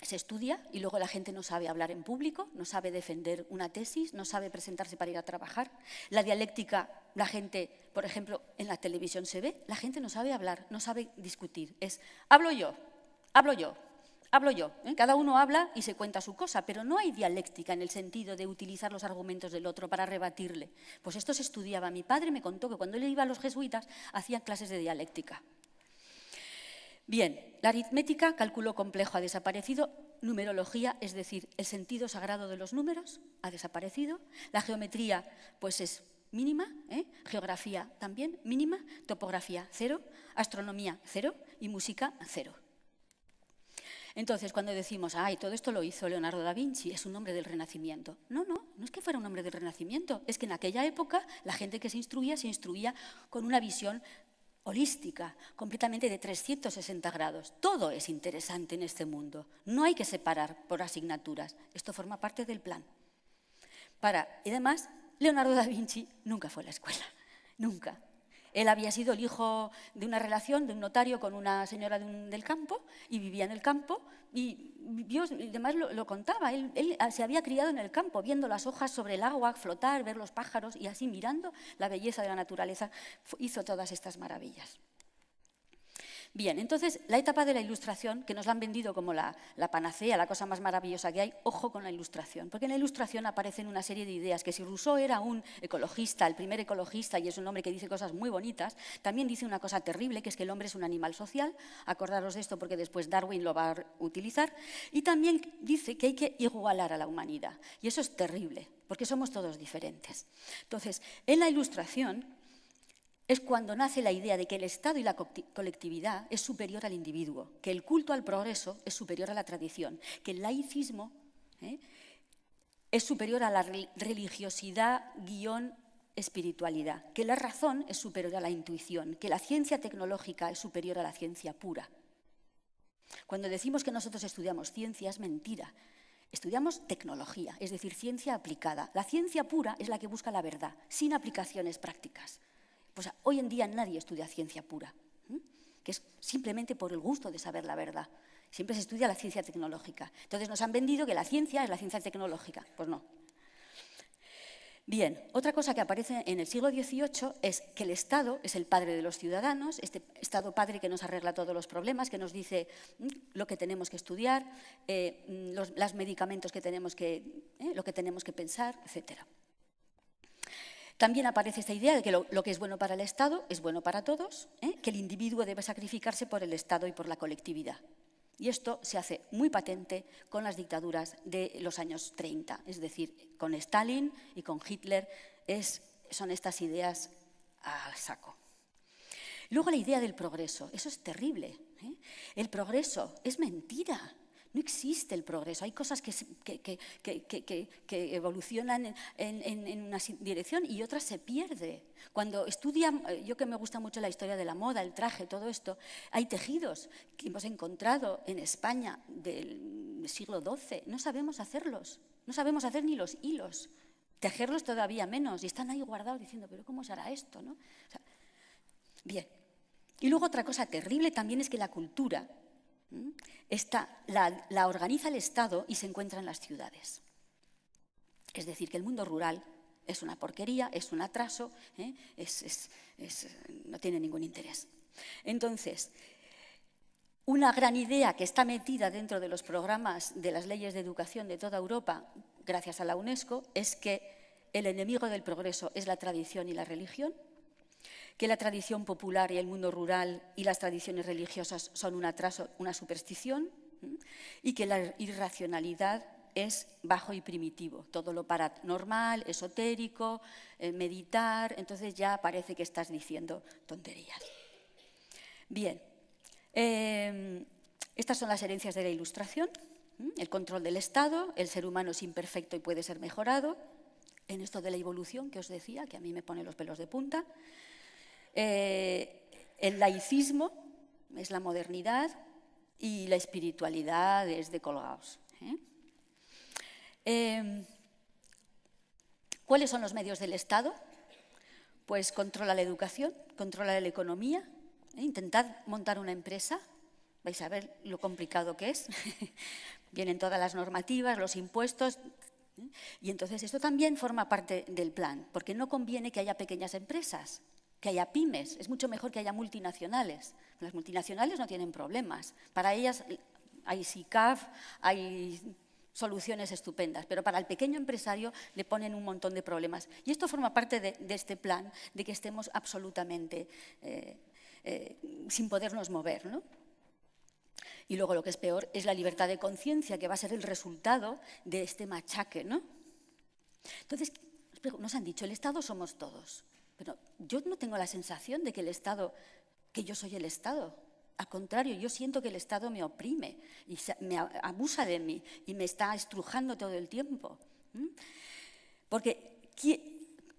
se estudia y luego la gente no sabe hablar en público, no sabe defender una tesis, no sabe presentarse para ir a trabajar. La dialéctica, la gente, por ejemplo, en la televisión se ve, la gente no sabe hablar, no sabe discutir. Es hablo yo, hablo yo, hablo yo. Cada uno habla y se cuenta su cosa, pero no hay dialéctica en el sentido de utilizar los argumentos del otro para rebatirle. Pues esto se estudiaba. Mi padre me contó que cuando él iba a los jesuitas hacían clases de dialéctica. Bien, la aritmética, cálculo complejo, ha desaparecido. numerología, es decir, el sentido sagrado de los números, ha desaparecido. La geometría, pues es mínima, geografía también mínima, topografía 0, astronomía 0 y música 0. Entonces, cuando decimos, ay, todo esto lo hizo Leonardo da Vinci, es un hombre del Renacimiento. No es que fuera un hombre del Renacimiento, es que en aquella época la gente que se instruía con una visión holística, completamente de 360 grados. Todo es interesante en este mundo. No hay que separar por asignaturas. Esto forma parte del plan. Y además, Leonardo da Vinci nunca fue a la escuela. Nunca. Él había sido el hijo de una relación, de un notario con una señora del campo, y vivía en el campo, y además lo contaba. Él se había criado en el campo, viendo las hojas sobre el agua flotar, ver los pájaros, y así mirando la belleza de la naturaleza, hizo todas estas maravillas. Bien, entonces, la etapa de la Ilustración, que nos la han vendido como la panacea, la cosa más maravillosa que hay, ojo con la Ilustración, porque en la Ilustración aparecen una serie de ideas, que si Rousseau era un ecologista, el primer ecologista, y es un hombre que dice cosas muy bonitas, también dice una cosa terrible, que es que el hombre es un animal social, acordaros de esto porque después Darwin lo va a utilizar, y también dice que hay que igualar a la humanidad, y eso es terrible, porque somos todos diferentes. Entonces, en la Ilustración es cuando nace la idea de que el Estado y la colectividad es superior al individuo, que el culto al progreso es superior a la tradición, que el laicismo es superior a la religiosidad-espiritualidad, que la razón es superior a la intuición, que la ciencia tecnológica es superior a la ciencia pura. Cuando decimos que nosotros estudiamos ciencia es mentira. Estudiamos tecnología, es decir, ciencia aplicada. La ciencia pura es la que busca la verdad, sin aplicaciones prácticas. Pues hoy en día nadie estudia ciencia pura, que es simplemente por el gusto de saber la verdad. Siempre se estudia la ciencia tecnológica. Entonces nos han vendido que la ciencia es la ciencia tecnológica. Pues no. Bien, otra cosa que aparece en el siglo XVIII es que el Estado es el padre de los ciudadanos, este Estado padre que nos arregla todos los problemas, que nos dice lo que tenemos que estudiar, los medicamentos que tenemos lo que tenemos que pensar, etcétera. También aparece esta idea de que lo que es bueno para el Estado es bueno para todos, que el individuo debe sacrificarse por el Estado y por la colectividad. Y esto se hace muy patente con las dictaduras de los años 30, es decir, con Stalin y con Hitler son estas ideas al saco. Luego la idea del progreso, eso es terrible. El progreso es mentira. No existe el progreso. Hay cosas que evolucionan en una dirección y otras se pierden. Cuando estudian, yo que me gusta mucho la historia de la moda, el traje, todo esto, hay tejidos que hemos encontrado en España del siglo XII. No sabemos hacerlos. No sabemos hacer ni los hilos. Tejerlos todavía menos. Y están ahí guardados diciendo, ¿pero cómo se hará esto? ¿No? O sea, bien. Y luego otra cosa terrible también es que la cultura la organiza el Estado y se encuentra en las ciudades. Es decir, que el mundo rural es una porquería, es un atraso, no tiene ningún interés. Entonces, una gran idea que está metida dentro de los programas de las leyes de educación de toda Europa, gracias a la UNESCO, es que el enemigo del progreso es la tradición y la religión, que la tradición popular y el mundo rural y las tradiciones religiosas son un atraso, una superstición, y que la irracionalidad es bajo y primitivo, todo lo paranormal, esotérico, meditar, entonces ya parece que estás diciendo tonterías. Bien, estas son las herencias de la Ilustración, el control del Estado, el ser humano es imperfecto y puede ser mejorado, en esto de la evolución que os decía, que a mí me pone los pelos de punta. El laicismo es la modernidad y la espiritualidad es de colgados. ¿Cuáles son los medios del Estado? Pues controla la educación, controla la economía. Intentad montar una empresa, vais a ver lo complicado que es. Vienen todas las normativas, los impuestos. Y entonces esto también forma parte del plan, porque no conviene que haya pequeñas empresas, que haya pymes, es mucho mejor que haya multinacionales. Las multinacionales no tienen problemas. Para ellas hay SICAF, hay soluciones estupendas, pero para el pequeño empresario le ponen un montón de problemas. Y esto forma parte de este plan, de que estemos absolutamente sin podernos mover, ¿no? Y luego lo que es peor es la libertad de conciencia, que va a ser el resultado de este machaque, ¿no? Entonces, nos han dicho, el Estado somos todos. Pero yo no tengo la sensación de que el Estado, que yo soy el Estado. Al contrario, yo siento que el Estado me oprime y me abusa de mí y me está estrujando todo el tiempo. Porque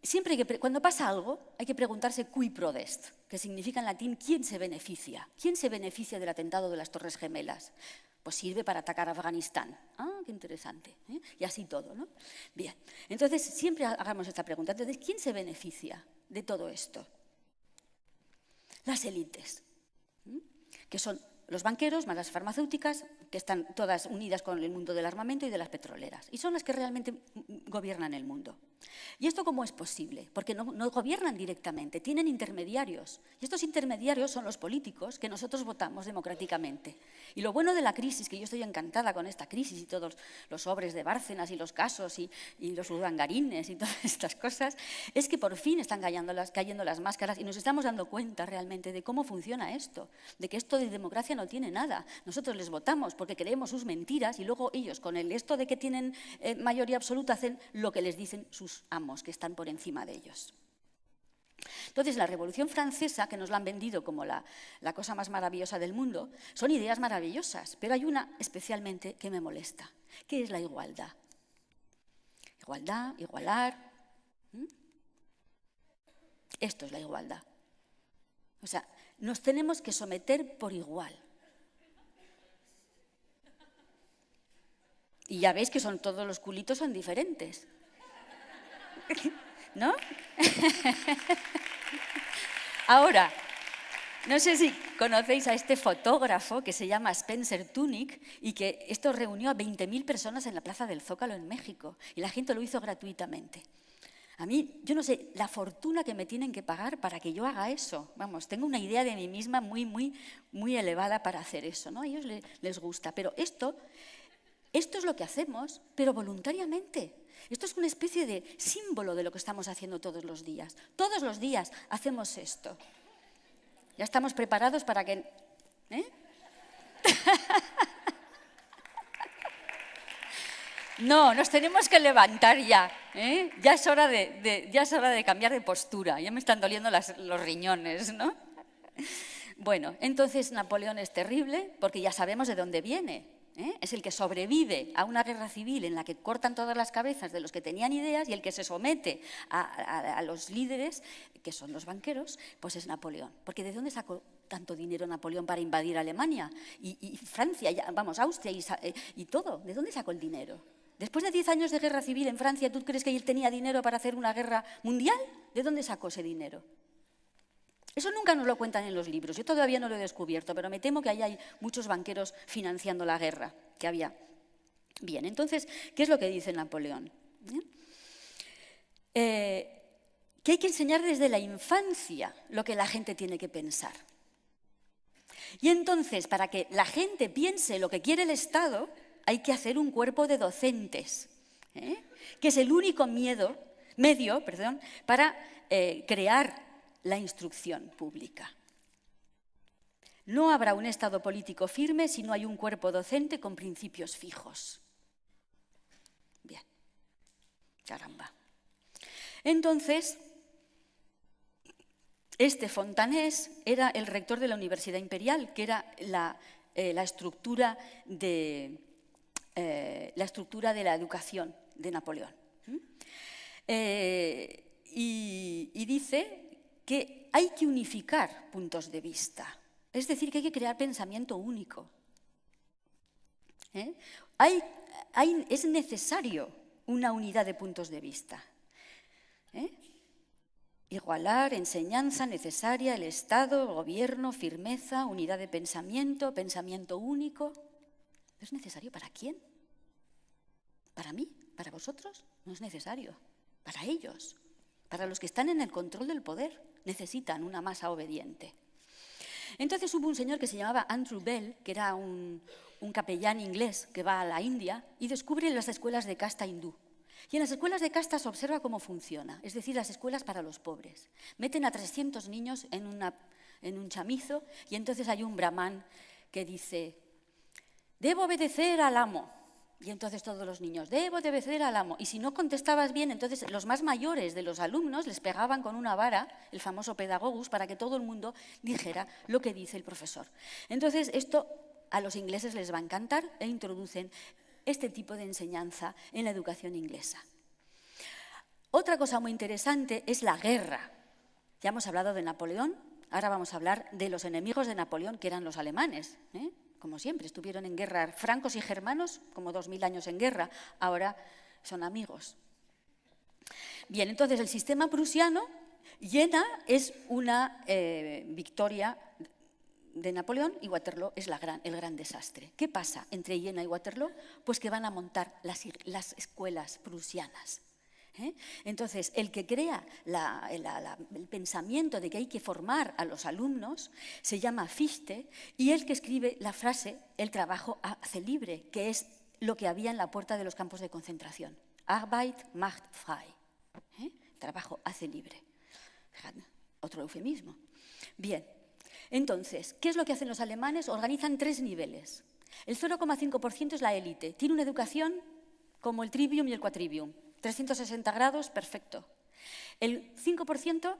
siempre cuando pasa algo hay que preguntarse cui prodest, que significa en latín quién se beneficia. ¿Quién se beneficia del atentado de las Torres Gemelas? Pues sirve para atacar a Afganistán. Ah, qué interesante. ¿Eh? Y así todo, ¿no? Bien, entonces siempre hagamos esta pregunta. Entonces, ¿quién se beneficia de todo esto? Las élites, que son los banqueros más las farmacéuticas, que están todas unidas con el mundo del armamento y de las petroleras. Y son las que realmente gobiernan el mundo. ¿Y esto cómo es posible? Porque no gobiernan directamente, tienen intermediarios. Y estos intermediarios son los políticos que nosotros votamos democráticamente. Y lo bueno de la crisis, que yo estoy encantada con esta crisis y todos los sobres de Bárcenas y los casos y los urdangarines y todas estas cosas, es que por fin están cayendo las máscaras y nos estamos dando cuenta realmente de cómo funciona esto, de que esto de democracia no tiene nada. Nosotros les votamos porque creemos sus mentiras y luego ellos, con esto de que tienen mayoría absoluta, hacen lo que les dicen sus amos, que están por encima de ellos. Entonces, la Revolución Francesa, que nos la han vendido como la cosa más maravillosa del mundo, son ideas maravillosas, pero hay una especialmente que me molesta, que es la igualdad. Igualdad, igualar. Esto es la igualdad. O sea, nos tenemos que someter por igual. Y ya veis que todos los culitos son diferentes. ¿No? Ahora, no sé si conocéis a este fotógrafo que se llama Spencer Tunick y que esto reunió a 20.000 personas en la Plaza del Zócalo en México y la gente lo hizo gratuitamente. A mí, yo no sé la fortuna que me tienen que pagar para que yo haga eso. Vamos, tengo una idea de mí misma muy elevada para hacer eso, ¿no? A ellos les gusta, pero esto es lo que hacemos, pero voluntariamente. Esto es una especie de símbolo de lo que estamos haciendo todos los días. Todos los días hacemos esto. Ya estamos preparados para que... No, nos tenemos que levantar ya. Ya es hora de cambiar de postura. Ya me están doliendo los riñones, ¿no? Bueno, entonces Napoleón es terrible porque ya sabemos de dónde viene. Es el que sobrevive a una guerra civil en la que cortan todas las cabezas de los que tenían ideas y el que se somete a los líderes, que son los banqueros, pues es Napoleón. Porque ¿de dónde sacó tanto dinero Napoleón para invadir Alemania y Francia, Austria y todo? ¿De dónde sacó el dinero? Después de 10 años de guerra civil en Francia, ¿tú crees que él tenía dinero para hacer una guerra mundial? ¿De dónde sacó ese dinero? Eso nunca nos lo cuentan en los libros. Yo todavía no lo he descubierto, pero me temo que ahí hay muchos banqueros financiando la guerra que había. Bien, entonces, ¿qué es lo que dice Napoleón? Que hay que enseñar desde la infancia lo que la gente tiene que pensar. Y entonces, para que la gente piense lo que quiere el Estado, hay que hacer un cuerpo de docentes, que es el único medio para crear la instrucción pública. No habrá un Estado político firme si no hay un cuerpo docente con principios fijos. Bien, caramba. Entonces, este Fontanés era el rector de la Universidad Imperial, que era la estructura de la educación de Napoleón. Y dice que hay que unificar puntos de vista, es decir, que hay que crear pensamiento único. Es necesario una unidad de puntos de vista. Igualar, enseñanza necesaria, el Estado, el gobierno, firmeza, unidad de pensamiento, pensamiento único. ¿Es necesario para quién? ¿Para mí? ¿Para vosotros? No es necesario. Para ellos, para los que están en el control del poder. Necesitan una masa obediente. Entonces hubo un señor que se llamaba Andrew Bell, que era un capellán inglés que va a la India y descubre las escuelas de casta hindú. Y en las escuelas de casta se observa cómo funciona, es decir, las escuelas para los pobres. Meten a 300 niños en un chamizo y entonces hay un brahman que dice: debo obedecer al amo. Y entonces todos los niños, debo obedecer al amo. Y si no contestabas bien, entonces los más mayores de los alumnos les pegaban con una vara, el famoso pedagogus, para que todo el mundo dijera lo que dice el profesor. Entonces esto a los ingleses les va a encantar e introducen este tipo de enseñanza en la educación inglesa. Otra cosa muy interesante es la guerra. Ya hemos hablado de Napoleón, ahora vamos a hablar de los enemigos de Napoleón, que eran los alemanes, como siempre, estuvieron en guerra francos y germanos, como 2000 años en guerra, ahora son amigos. Bien, entonces el sistema prusiano, Jena es una victoria de Napoleón y Waterloo es el gran desastre. ¿Qué pasa entre Jena y Waterloo? Pues que van a montar las escuelas prusianas. Entonces, el que crea el pensamiento de que hay que formar a los alumnos se llama Fichte, y el que escribe la frase, el trabajo hace libre, que es lo que había en la puerta de los campos de concentración. Arbeit macht frei. Trabajo hace libre. Otro eufemismo. Bien, entonces, ¿qué es lo que hacen los alemanes? Organizan 3 niveles. El 0,5% es la élite. Tiene una educación como el trivium y el quadrivium. 360 grados, perfecto. El 5%,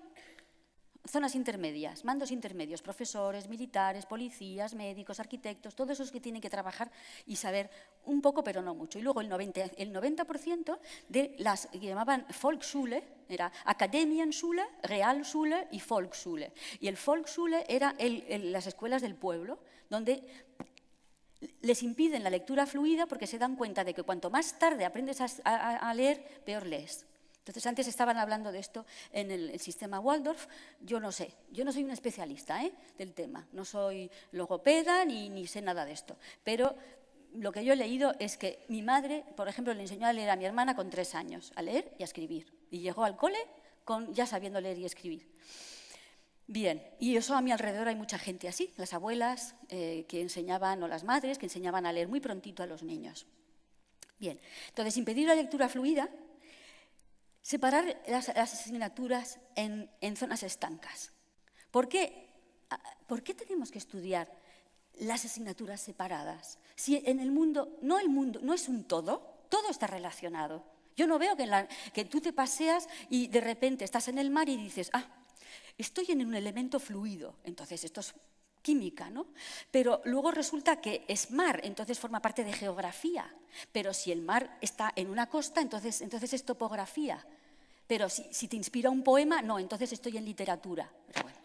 zonas intermedias, mandos intermedios, profesores, militares, policías, médicos, arquitectos, todos esos que tienen que trabajar y saber un poco, pero no mucho. Y luego el 90% de las que llamaban Volksschule, era Akademienschule, Realschule y Volksschule. Y el Volksschule era las escuelas del pueblo, donde les impiden la lectura fluida porque se dan cuenta de que cuanto más tarde aprendes a leer, peor lees. Entonces, antes estaban hablando de esto en el sistema Waldorf. Yo no sé, yo no soy una especialista del tema, no soy logopeda ni sé nada de esto, pero lo que yo he leído es que mi madre, por ejemplo, le enseñó a leer a mi hermana con 3 años, a leer y a escribir, y llegó al cole ya sabiendo leer y escribir. Bien, y eso a mi alrededor hay mucha gente así, las abuelas que enseñaban, o las madres que enseñaban a leer muy prontito a los niños. Bien, entonces, impedir la lectura fluida, separar las asignaturas en zonas estancas. ¿Por qué tenemos que estudiar las asignaturas separadas? Si en el mundo no es un todo está relacionado. Yo no veo que tú te paseas y de repente estás en el mar y dices, estoy en un elemento fluido, entonces esto es química, ¿no? Pero luego resulta que es mar, entonces forma parte de geografía. Pero si el mar está en una costa, entonces es topografía. Pero si te inspira un poema, no, entonces estoy en literatura. Pero bueno,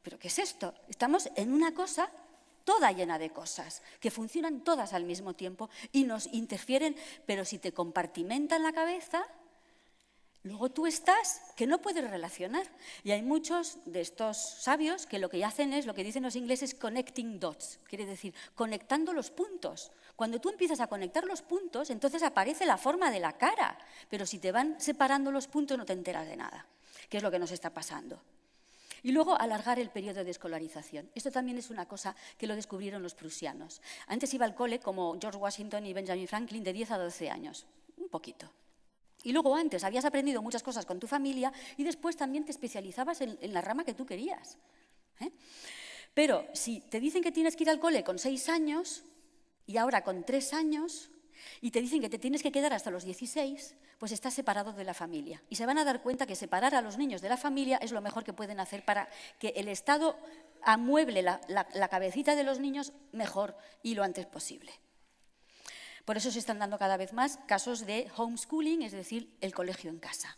¿pero qué es esto? Estamos en una cosa toda llena de cosas, que funcionan todas al mismo tiempo y nos interfieren, pero si te compartimentan la cabeza, luego tú estás que no puedes relacionar. Y hay muchos de estos sabios que lo que hacen es, lo que dicen los ingleses, connecting dots, quiere decir, conectando los puntos. Cuando tú empiezas a conectar los puntos, entonces aparece la forma de la cara, pero si te van separando los puntos no te enteras de nada, que es lo que nos está pasando. Y luego alargar el periodo de escolarización. Esto también es una cosa que lo descubrieron los prusianos. Antes iba al cole, como George Washington y Benjamin Franklin, de 10 a 12 años, un poquito. Y luego antes habías aprendido muchas cosas con tu familia y después también te especializabas en la rama que tú querías. Pero si te dicen que tienes que ir al cole con 6 años y ahora con 3 años y te dicen que te tienes que quedar hasta los 16, pues estás separado de la familia. Y se van a dar cuenta que separar a los niños de la familia es lo mejor que pueden hacer para que el Estado amueble la cabecita de los niños mejor y lo antes posible. Por eso se están dando cada vez más casos de homeschooling, es decir, el colegio en casa.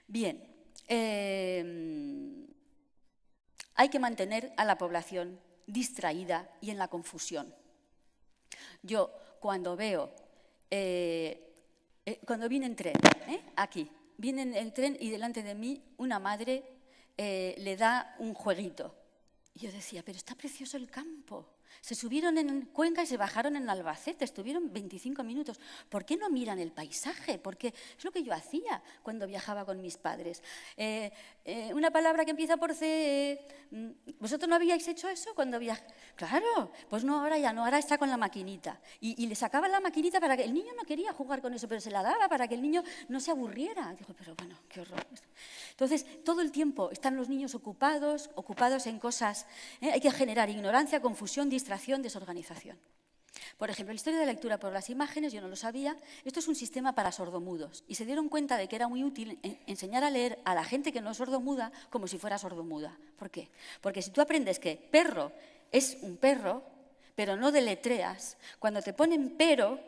Bien, hay que mantener a la población distraída y en la confusión. Yo cuando veo, cuando viene en tren, aquí, viene el tren y delante de mí una madre le da un jueguito. Y yo decía, pero está precioso el campo. Se subieron en Cuenca y se bajaron en Albacete, estuvieron 25 minutos. ¿Por qué no miran el paisaje? Porque es lo que yo hacía cuando viajaba con mis padres. Una palabra que empieza por C. ¿Vosotros no habíais hecho eso cuando viajáis? Claro, pues no, ahora ya no, ahora está con la maquinita. Y le sacaban la maquinita para que el niño no quería jugar con eso, pero se la daba para que el niño no se aburriera. Digo, pero bueno, qué horror. Entonces, todo el tiempo están los niños ocupados en cosas. Hay que generar ignorancia, confusión, distracción, desorganización. Por ejemplo, la historia de la lectura por las imágenes, yo no lo sabía, esto es un sistema para sordomudos. Y se dieron cuenta de que era muy útil enseñar a leer a la gente que no es sordomuda como si fuera sordomuda. ¿Por qué? Porque si tú aprendes que perro es un perro, pero no deletreas, cuando te ponen pero,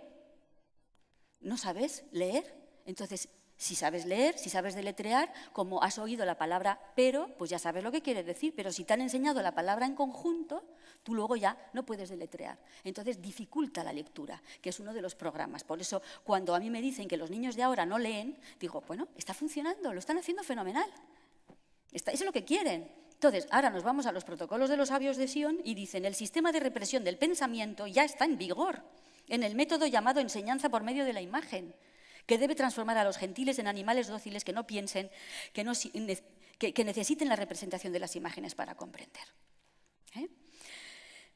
no sabes leer. Entonces, si sabes leer, si sabes deletrear, como has oído la palabra pero, pues ya sabes lo que quiere decir. Pero si te han enseñado la palabra en conjunto, tú luego ya no puedes deletrear. Entonces, dificulta la lectura, que es uno de los programas. Por eso, cuando a mí me dicen que los niños de ahora no leen, digo, bueno, está funcionando, lo están haciendo fenomenal. Eso es lo que quieren. Entonces, ahora nos vamos a los protocolos de los sabios de Sion y dicen, el sistema de represión del pensamiento ya está en vigor en el método llamado enseñanza por medio de la imagen, que debe transformar a los gentiles en animales dóciles que no piensen, que necesiten la representación de las imágenes para comprender.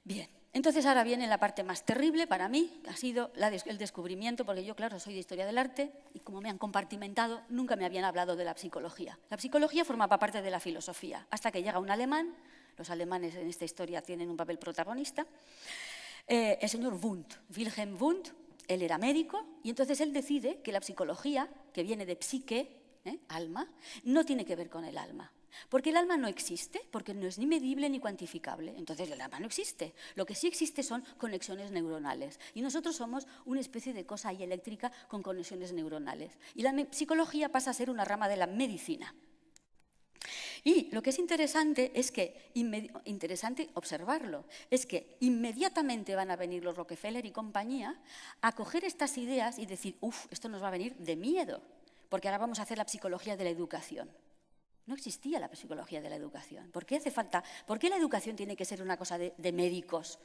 Bien, entonces ahora viene la parte más terrible para mí, que ha sido el descubrimiento, porque yo, claro, soy de historia del arte y como me han compartimentado, nunca me habían hablado de la psicología. La psicología formaba parte de la filosofía, hasta que llega un alemán, los alemanes en esta historia tienen un papel protagonista, el señor Wundt, Wilhelm Wundt. Él era médico y entonces él decide que la psicología, que viene de psique, alma, no tiene que ver con el alma. Porque el alma no existe, porque no es ni medible ni cuantificable. Entonces el alma no existe. Lo que sí existe son conexiones neuronales. Y nosotros somos una especie de cosa ahí eléctrica con conexiones neuronales. Y la psicología pasa a ser una rama de la medicina. Y lo que es interesante es que, interesante observarlo, es que inmediatamente van a venir los Rockefeller y compañía a coger estas ideas y decir, esto nos va a venir de miedo, porque ahora vamos a hacer la psicología de la educación. No existía la psicología de la educación. ¿Por qué hace falta? ¿Por qué la educación tiene que ser una cosa de médicos?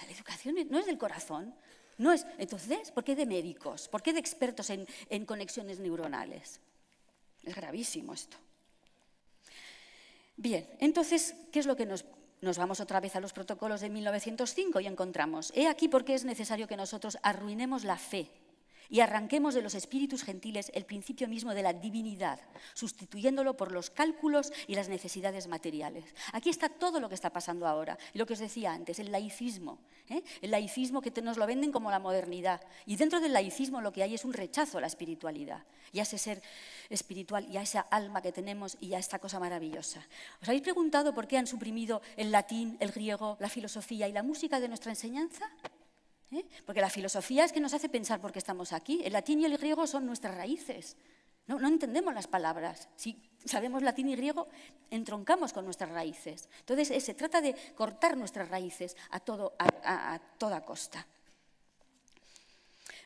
La educación no es del corazón. No es, entonces, ¿por qué de médicos? ¿Por qué de expertos en conexiones neuronales? Es gravísimo esto. Bien, entonces, ¿qué es lo que nos vamos otra vez a los protocolos de 1905 y encontramos? He aquí por qué es necesario que nosotros arruinemos la fe y arranquemos de los espíritus gentiles el principio mismo de la divinidad, sustituyéndolo por los cálculos y las necesidades materiales. Aquí está todo lo que está pasando ahora, y lo que os decía antes, el laicismo. El laicismo que nos lo venden como la modernidad. Y dentro del laicismo lo que hay es un rechazo a la espiritualidad, y a ese ser espiritual, y a esa alma que tenemos, y a esta cosa maravillosa. ¿Os habéis preguntado por qué han suprimido el latín, el griego, la filosofía y la música de nuestra enseñanza? Porque la filosofía es que nos hace pensar por qué estamos aquí. El latín y el griego son nuestras raíces. No entendemos las palabras. Si sabemos latín y griego, entroncamos con nuestras raíces. Entonces, se trata de cortar nuestras raíces a toda costa.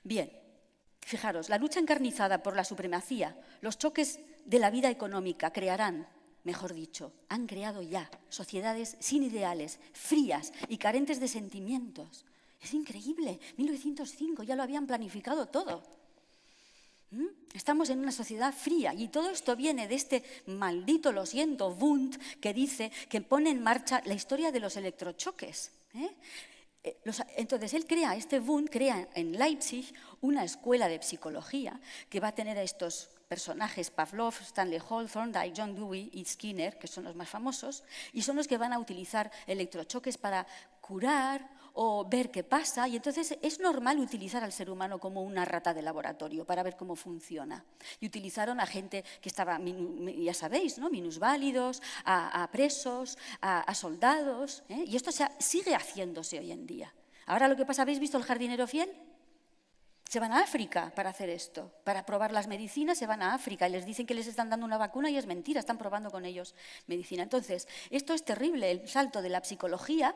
Bien, fijaros, la lucha encarnizada por la supremacía, los choques de la vida económica crearán, mejor dicho, han creado ya sociedades sin ideales, frías y carentes de sentimientos. Es increíble, 1905, ya lo habían planificado todo. Estamos en una sociedad fría y todo esto viene de este maldito, lo siento, Wundt, que dice que pone en marcha la historia de los electrochoques. Entonces, Wundt crea en Leipzig una escuela de psicología que va a tener a estos personajes, Pavlov, Stanley Hall, Thorndike, John Dewey y Skinner, que son los más famosos, y son los que van a utilizar electrochoques para curar o ver qué pasa, y entonces es normal utilizar al ser humano como una rata de laboratorio para ver cómo funciona. Y utilizaron a gente que estaba, ya sabéis, ¿no? Minusválidos, a presos, a soldados, y esto sigue haciéndose hoy en día. Ahora lo que pasa, ¿habéis visto El jardinero fiel? Se van a África para hacer esto, para probar las medicinas se van a África y les dicen que les están dando una vacuna y es mentira, están probando con ellos medicina. Entonces, esto es terrible, el salto de la psicología,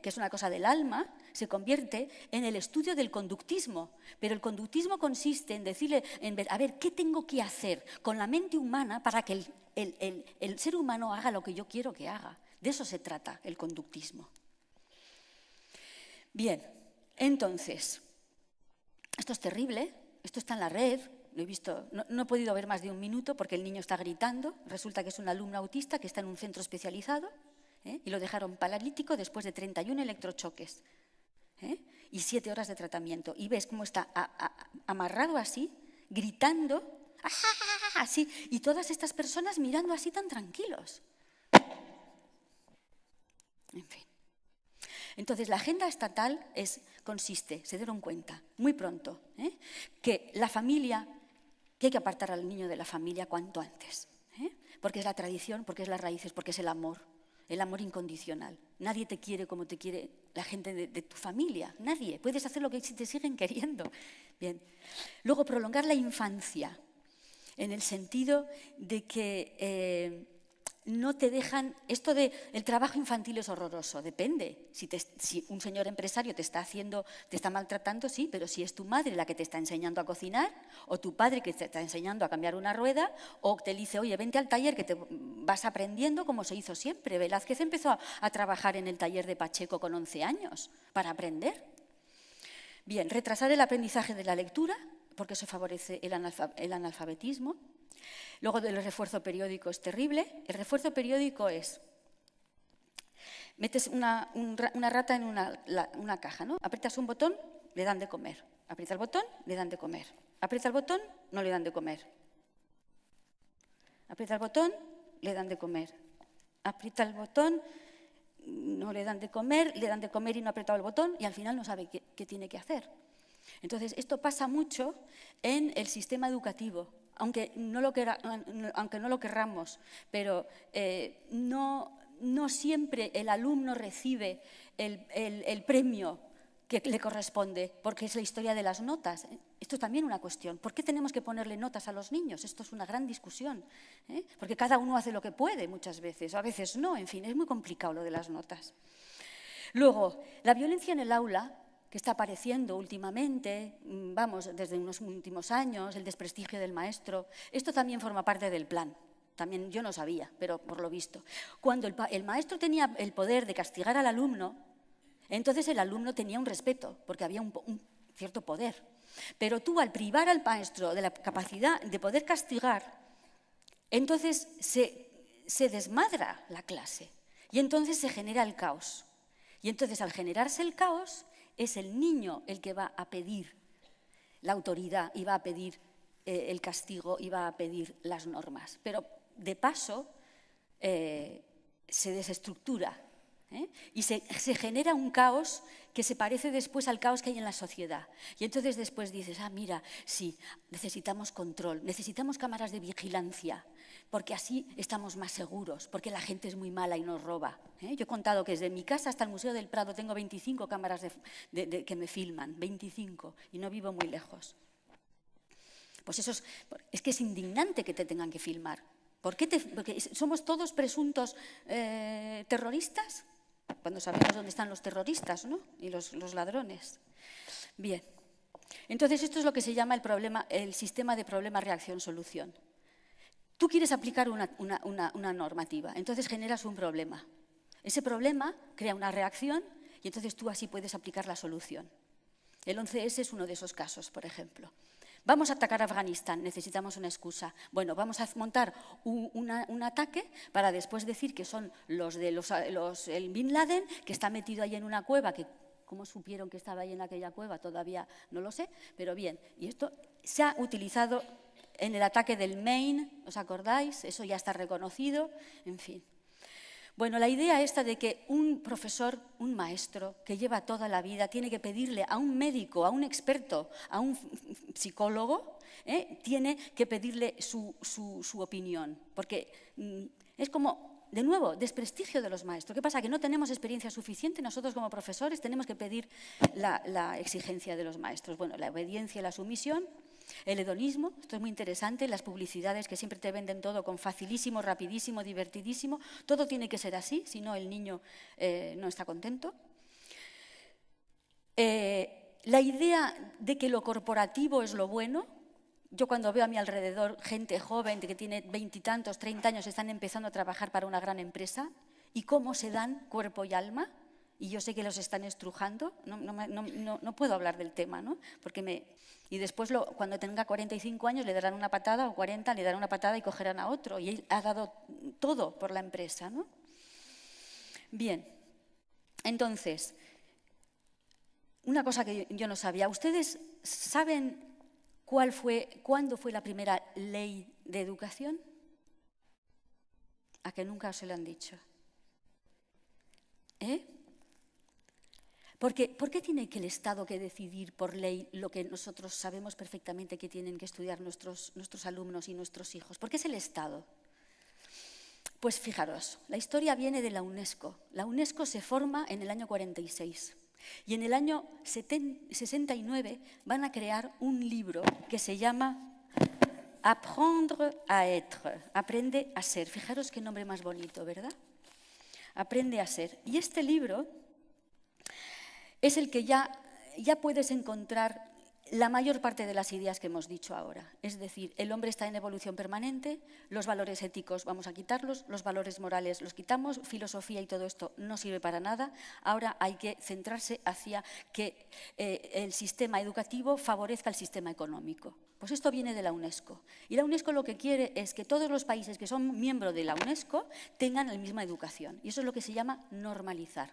que es una cosa del alma, se convierte en el estudio del conductismo. Pero el conductismo consiste en decirle, a ver, ¿qué tengo que hacer con la mente humana para que el ser humano haga lo que yo quiero que haga? De eso se trata el conductismo. Bien, entonces, esto es terrible, esto está en la red, lo he visto, no he podido ver más de un minuto porque el niño está gritando, resulta que es un alumno autista que está en un centro especializado, y lo dejaron paralítico después de 31 electrochoques y 7 horas de tratamiento. Y ves cómo está amarrado así, gritando, así, y todas estas personas mirando así tan tranquilos. En fin. Entonces, la agenda estatal consiste, se dieron cuenta, muy pronto, que la familia, que hay que apartar al niño de la familia cuanto antes, porque es la tradición, porque es las raíces, porque es el amor incondicional. Nadie te quiere como te quiere la gente de tu familia, nadie. Puedes hacer lo que te siguen queriendo. Bien. Luego, prolongar la infancia, en el sentido de que no te dejan… Esto de el trabajo infantil es horroroso, depende. Si un señor empresario te está maltratando, sí, pero si es tu madre la que te está enseñando a cocinar, o tu padre que te está enseñando a cambiar una rueda, o te dice, oye, vente al taller que te vas aprendiendo como se hizo siempre. Velázquez empezó a trabajar en el taller de Pacheco con 11 años para aprender. Bien, retrasar el aprendizaje de la lectura, porque eso favorece el analfabetismo. Luego, el refuerzo periódico es terrible. El refuerzo periódico es, metes una rata en una caja, ¿no? Aprietas un botón, le dan de comer. Aprieta el botón, le dan de comer. Aprieta el botón, no le dan de comer. Aprieta el botón, le dan de comer. Aprieta el botón, no le dan de comer y no ha apretado el botón y al final no sabe qué tiene que hacer. Entonces, esto pasa mucho en el sistema educativo. Aunque no lo querramos, pero no siempre el alumno recibe el premio que le corresponde, porque es la historia de las notas. Esto es también una cuestión. ¿Por qué tenemos que ponerle notas a los niños? Esto es una gran discusión, porque cada uno hace lo que puede muchas veces, o a veces no, en fin, es muy complicado lo de las notas. Luego, la violencia en el aula, que está apareciendo últimamente, vamos, desde unos últimos años, el desprestigio del maestro, esto también forma parte del plan. También yo no sabía, pero por lo visto. Cuando el maestro tenía el poder de castigar al alumno, entonces el alumno tenía un respeto, porque había un cierto poder. Pero tú, al privar al maestro de la capacidad de poder castigar, entonces se desmadra la clase y entonces se genera el caos. Y entonces, al generarse el caos, es el niño el que va a pedir la autoridad y va a pedir el castigo y va a pedir las normas. Pero, de paso, se desestructura y se genera un caos que se parece después al caos que hay en la sociedad. Y entonces después dices, mira, sí, necesitamos control, necesitamos cámaras de vigilancia, porque así estamos más seguros, porque la gente es muy mala y nos roba. Yo he contado que desde mi casa hasta el Museo del Prado tengo 25 cámaras que me filman, 25, y no vivo muy lejos. Pues eso es que es indignante que te tengan que filmar. Porque somos todos presuntos terroristas, cuando sabemos dónde están los terroristas, ¿no? Y los ladrones. Bien, entonces esto es lo que se llama el sistema de problema-reacción-solución. Tú quieres aplicar una normativa, entonces generas un problema. Ese problema crea una reacción y entonces tú así puedes aplicar la solución. El 11S es uno de esos casos, por ejemplo. Vamos a atacar a Afganistán, necesitamos una excusa. Bueno, vamos a montar un ataque para después decir que son el Bin Laden, que está metido ahí en una cueva, que ¿cómo supieron que estaba ahí en aquella cueva? Todavía no lo sé, pero bien. Y esto se ha utilizado en el ataque del Maine, ¿os acordáis? Eso ya está reconocido, en fin. Bueno, la idea esta de que un profesor, un maestro, que lleva toda la vida, tiene que pedirle a un médico, a un experto, a un psicólogo, tiene que pedirle su opinión, porque es como, de nuevo, desprestigio de los maestros. ¿Qué pasa? Que no tenemos experiencia suficiente, nosotros como profesores tenemos que pedir la exigencia de los maestros. Bueno, la obediencia y la sumisión. El hedonismo, esto es muy interesante, las publicidades que siempre te venden todo con facilísimo, rapidísimo, divertidísimo, todo tiene que ser así, si no el niño no está contento. La idea de que lo corporativo es lo bueno, yo cuando veo a mi alrededor gente joven que tiene 20 y tantos, 30 años, están empezando a trabajar para una gran empresa y cómo se dan cuerpo y alma, y yo sé que los están estrujando, no puedo hablar del tema, ¿no? Y después, cuando tenga 45 años, le darán una patada, o 40, le darán una patada y cogerán a otro. Y él ha dado todo por la empresa, ¿no? Bien, entonces, una cosa que yo no sabía. ¿Ustedes saben cuándo fue la primera ley de educación? ¿A que nunca se lo han dicho? ¿Por qué tiene que el Estado que decidir por ley lo que nosotros sabemos perfectamente que tienen que estudiar nuestros alumnos y nuestros hijos? ¿Por qué es el Estado? Pues fijaros, la historia viene de la UNESCO. La UNESCO se forma en el año 46 y en el año 69 van a crear un libro que se llama Apprendre à être, aprende a ser. Fijaros qué nombre más bonito, ¿verdad? Aprende a ser. Y este libro es el que ya puedes encontrar la mayor parte de las ideas que hemos dicho ahora. Es decir, el hombre está en evolución permanente, los valores éticos vamos a quitarlos, los valores morales los quitamos, filosofía y todo esto no sirve para nada. Ahora hay que centrarse hacia que el sistema educativo favorezca el sistema económico. Pues esto viene de la UNESCO. Y la UNESCO lo que quiere es que todos los países que son miembros de la UNESCO tengan la misma educación. Y eso es lo que se llama normalizar.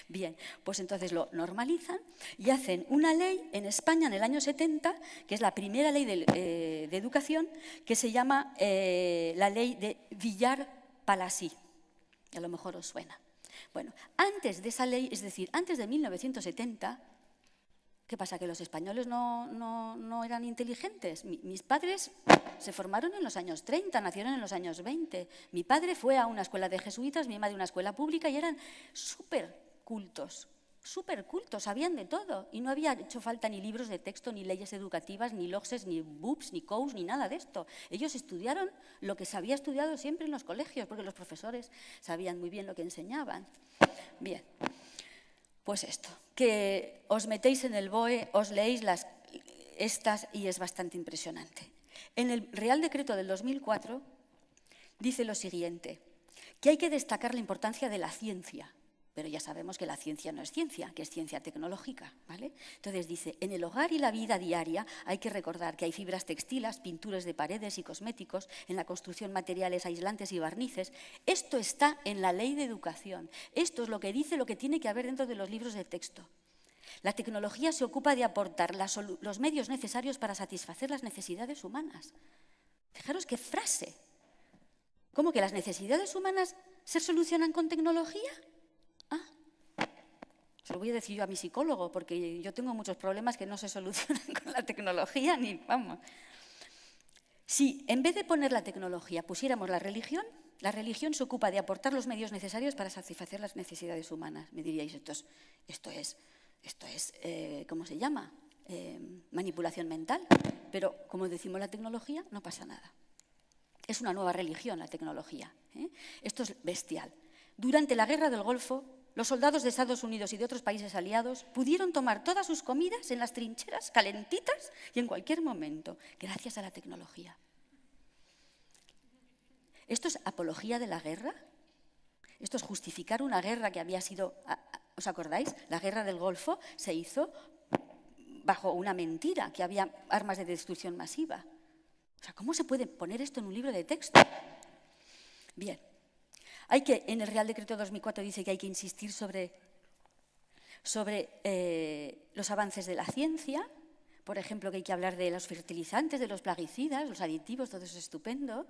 Bien, pues entonces lo normalizan y hacen una ley en España en el año 70, que es la primera ley de educación, que se llama la ley de Villar-Palasí. A lo mejor os suena. Bueno, antes de esa ley, es decir, antes de 1970, ¿qué pasa? ¿Que los españoles no eran inteligentes? Mis padres se formaron en los años 30, nacieron en los años 20. Mi padre fue a una escuela de jesuitas, mi madre a una escuela pública y eran súper cultos, sabían de todo. Y no había hecho falta ni libros de texto, ni leyes educativas, ni LOGSES, ni BUPS, ni COUS, ni nada de esto. Ellos estudiaron lo que se había estudiado siempre en los colegios, porque los profesores sabían muy bien lo que enseñaban. Bien. Pues esto, que os metéis en el BOE, os leéis estas y es bastante impresionante. En el Real Decreto del 2004 dice lo siguiente, que hay que destacar la importancia de la ciencia, pero ya sabemos que la ciencia no es ciencia, que es ciencia tecnológica, ¿vale? Entonces dice, en el hogar y la vida diaria hay que recordar que hay fibras textiles, pinturas de paredes y cosméticos, en la construcción materiales aislantes y barnices. Esto está en la ley de educación. Esto es lo que dice lo que tiene que haber dentro de los libros de texto. La tecnología se ocupa de aportar los medios necesarios para satisfacer las necesidades humanas. Fijaros qué frase. ¿Cómo que las necesidades humanas se solucionan con tecnología? Se lo voy a decir yo a mi psicólogo, porque yo tengo muchos problemas que no se solucionan con la tecnología, ni vamos. Si en vez de poner la tecnología pusiéramos la religión se ocupa de aportar los medios necesarios para satisfacer las necesidades humanas. Me diríais, esto es ¿cómo se llama? Manipulación mental. Pero como decimos la tecnología, no pasa nada. Es una nueva religión la tecnología. Esto es bestial. Durante la Guerra del Golfo, los soldados de Estados Unidos y de otros países aliados pudieron tomar todas sus comidas en las trincheras, calentitas y en cualquier momento, gracias a la tecnología. ¿Esto es apología de la guerra? ¿Esto es justificar una guerra que había sido, ¿os acordáis? La Guerra del Golfo se hizo bajo una mentira, que había armas de destrucción masiva. O sea, ¿cómo se puede poner esto en un libro de texto? Bien. En el Real Decreto 2004 dice que hay que insistir sobre los avances de la ciencia, por ejemplo, que hay que hablar de los fertilizantes, de los plaguicidas, los aditivos, todo eso es estupendo,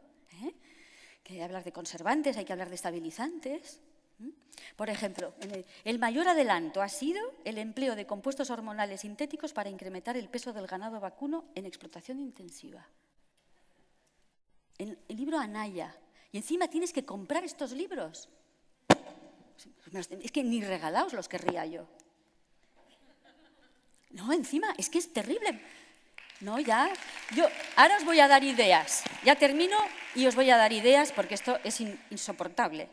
que hay que hablar de conservantes, hay que hablar de estabilizantes. Por ejemplo, el mayor adelanto ha sido el empleo de compuestos hormonales sintéticos para incrementar el peso del ganado vacuno en explotación intensiva. En el libro Anaya. Y encima tienes que comprar estos libros. Es que ni regalaos los querría yo. No, encima, es que es terrible. No, ya. Ahora os voy a dar ideas. Ya termino y os voy a dar ideas porque esto es insoportable.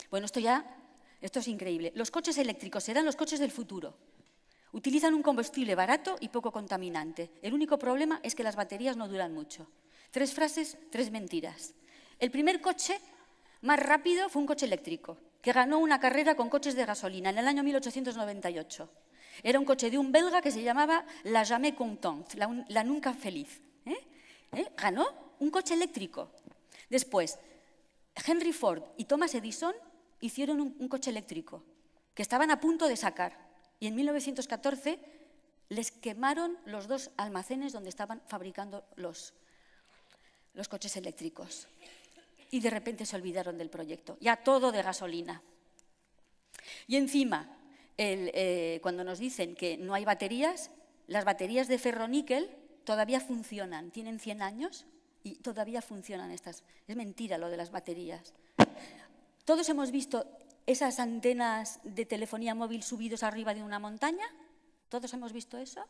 Bueno, esto es increíble. Los coches eléctricos serán los coches del futuro. Utilizan un combustible barato y poco contaminante. El único problema es que las baterías no duran mucho. 3 frases, 3 mentiras. El primer coche más rápido fue un coche eléctrico, que ganó una carrera con coches de gasolina en el año 1898. Era un coche de un belga que se llamaba La Jamais Contente, la nunca feliz. Ganó un coche eléctrico. Después, Henry Ford y Thomas Edison hicieron un coche eléctrico, que estaban a punto de sacar. Y en 1914 les quemaron los 2 almacenes donde estaban fabricando los coches eléctricos. Y de repente se olvidaron del proyecto, ya todo de gasolina. Y encima, cuando nos dicen que no hay baterías, las baterías de ferroníquel todavía funcionan, tienen 100 años y todavía funcionan estas. Es mentira lo de las baterías. Todos hemos visto esas antenas de telefonía móvil subidos arriba de una montaña. ¿Todos hemos visto eso?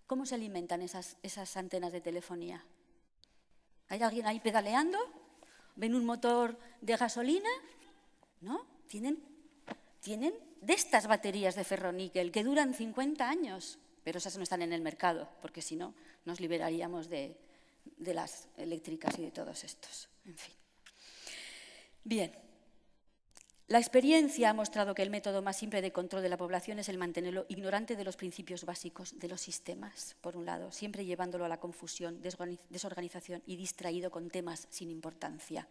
¿Cómo se alimentan esas antenas de telefonía? ¿Hay alguien ahí pedaleando? ¿Ven un motor de gasolina? ¿No? Tienen de estas baterías de ferroníquel que duran 50 años, pero esas no están en el mercado, porque si no nos liberaríamos de las eléctricas y de todos estos. En fin. Bien. La experiencia ha mostrado que el método más simple de control de la población es el mantenerlo ignorante de los principios básicos de los sistemas, por un lado, siempre llevándolo a la confusión, desorganización y distraído con temas sin importancia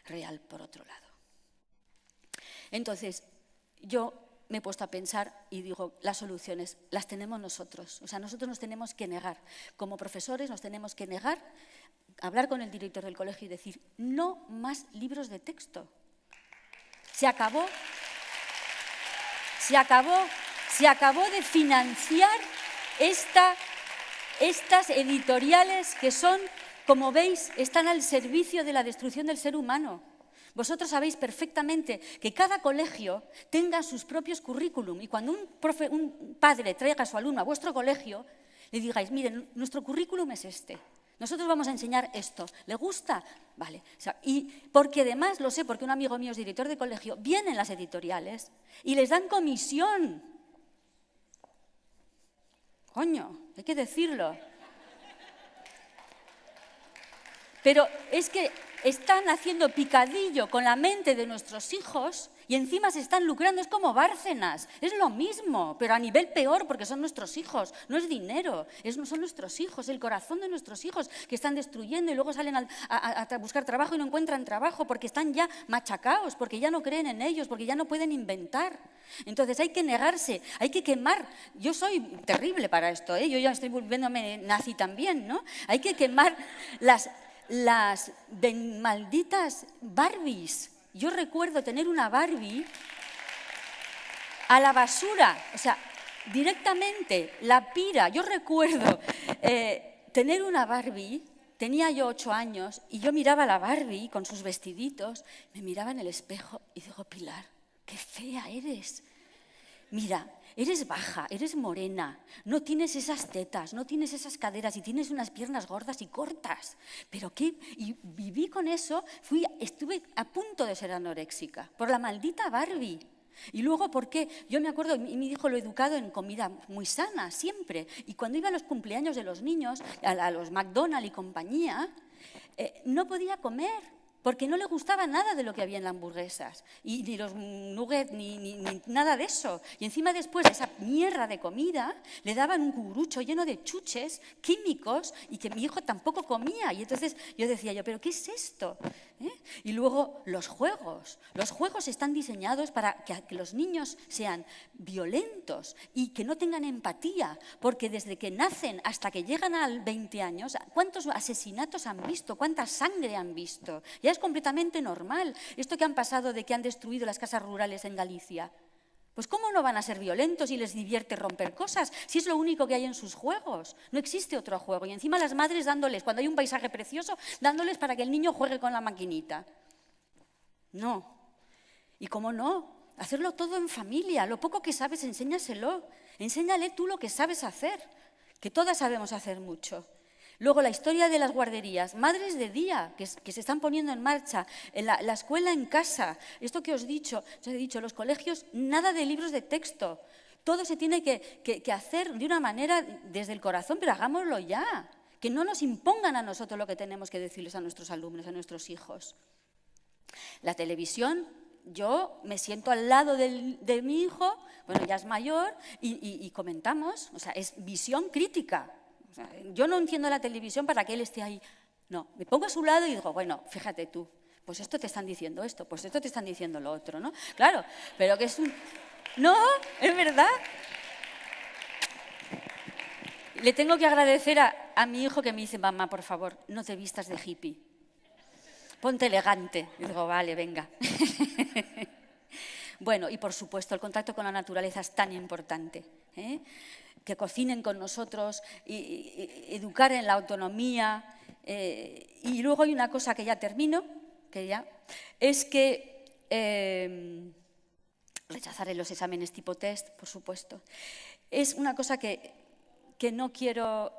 real, por otro lado. Entonces, yo me he puesto a pensar y digo, las soluciones las tenemos nosotros. O sea, nosotros nos tenemos que negar. Como profesores nos tenemos que negar, hablar con el director del colegio y decir, no más libros de texto. Se acabó de financiar estas editoriales que son, como veis, están al servicio de la destrucción del ser humano. Vosotros sabéis perfectamente que cada colegio tenga sus propios currículum y cuando un padre traiga a su alumno a vuestro colegio, le digáis, miren, nuestro currículum es este. Nosotros vamos a enseñar esto. ¿Le gusta? Vale. O sea, y porque además, lo sé, porque un amigo mío es director de colegio, vienen las editoriales y les dan comisión. Coño, hay que decirlo. Pero es que están haciendo picadillo con la mente de nuestros hijos y encima se están lucrando. Es como Bárcenas, es lo mismo, pero a nivel peor porque son nuestros hijos, no es dinero, son nuestros hijos, el corazón de nuestros hijos que están destruyendo y luego salen a buscar trabajo y no encuentran trabajo porque están ya machacados, porque ya no creen en ellos, porque ya no pueden inventar. Entonces hay que negarse, hay que quemar. Yo soy terrible para esto, yo ya estoy volviéndome nazi también, ¿no? Hay que quemar las malditas Barbies. Yo recuerdo tener una Barbie a la basura, o sea, directamente, la pira. Yo recuerdo tener una Barbie, tenía yo 8 años, y yo miraba a la Barbie con sus vestiditos, me miraba en el espejo y digo, Pilar, qué fea eres. Mira, eres baja, eres morena, no tienes esas tetas, no tienes esas caderas y tienes unas piernas gordas y cortas. ¿Pero qué? Y viví con eso, estuve a punto de ser anoréxica por la maldita Barbie. Y luego, ¿por qué? Yo me acuerdo, mi hijo lo he educado en comida muy sana, siempre. Y cuando iba a los cumpleaños de los niños, a los McDonald's y compañía, no podía comer. Porque no le gustaba nada de lo que había en las hamburguesas, y ni los nuggets, ni nada de eso. Y encima después de esa mierda de comida, le daban un cucurucho lleno de chuches químicos y que mi hijo tampoco comía. Y entonces yo decía, ¿pero qué es esto? Y luego los juegos. Los juegos están diseñados para que los niños sean violentos y que no tengan empatía, porque desde que nacen hasta que llegan a 20 años, ¿cuántos asesinatos han visto? ¿Cuánta sangre han visto? Ya es completamente normal. Esto que han pasado de que han destruido las casas rurales en Galicia. Pues ¿cómo no van a ser violentos y les divierte romper cosas? Si es lo único que hay en sus juegos. No existe otro juego. Y encima las madres dándoles, cuando hay un paisaje precioso, dándoles para que el niño juegue con la maquinita. No. ¿Y cómo no? Hacerlo todo en familia. Lo poco que sabes, enséñaselo. Enséñale tú lo que sabes hacer. Que todas sabemos hacer mucho. Luego, la historia de las guarderías, madres de día que se están poniendo en marcha, la escuela en casa, esto que os he dicho, los colegios, nada de libros de texto. Todo se tiene que hacer de una manera desde el corazón, pero hagámoslo ya. Que no nos impongan a nosotros lo que tenemos que decirles a nuestros alumnos, a nuestros hijos. La televisión, yo me siento al lado de mi hijo, bueno, ya es mayor, y comentamos, o sea, es visión crítica. Yo no enciendo la televisión para que él esté ahí. No, me pongo a su lado y digo, bueno, fíjate tú, pues esto te están diciendo esto, pues esto te están diciendo lo otro, ¿no? Claro, pero que es un... No, es verdad. Le tengo que agradecer a mi hijo que me dice, mamá, por favor, no te vistas de hippie. Ponte elegante. Y digo, vale, venga. Bueno, y por supuesto, el contacto con la naturaleza es tan importante, ¿eh? Que cocinen con nosotros, y educar en la autonomía. Y luego hay una cosa que ya termino, es que rechazaré los exámenes tipo test, por supuesto. Es una cosa que no quiero,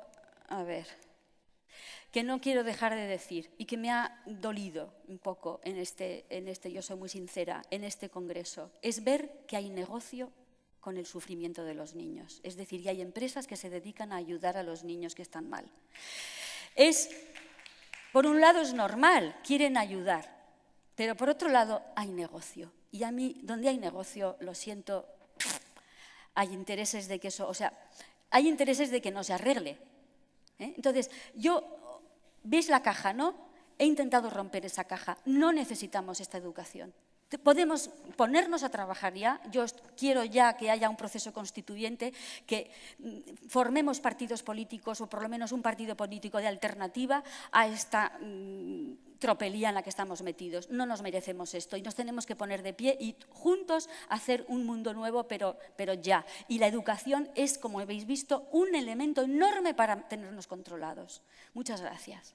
que no quiero dejar de decir y que me ha dolido un poco yo soy muy sincera, en este congreso, es ver que hay negocio con el sufrimiento de los niños. Es decir, que hay empresas que se dedican a ayudar a los niños que están mal. Por un lado es normal, quieren ayudar, pero por otro lado hay negocio. Y a mí, donde hay negocio, lo siento, hay intereses de que hay intereses de que no se arregle. Entonces, ¿veis la caja, no? He intentado romper esa caja. No necesitamos esta educación. Podemos ponernos a trabajar ya. Yo quiero ya que haya un proceso constituyente, que formemos partidos políticos o por lo menos un partido político de alternativa a esta tropelía en la que estamos metidos. No nos merecemos esto y nos tenemos que poner de pie y juntos hacer un mundo nuevo, pero ya. Y la educación es, como habéis visto, un elemento enorme para tenernos controlados. Muchas gracias.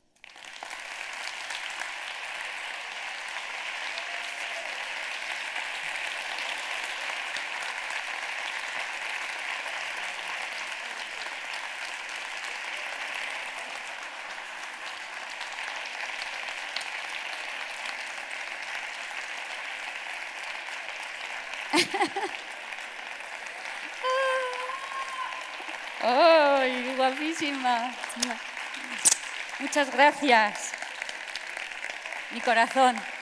¡Ay, guapísima! Muchas gracias. Mi corazón.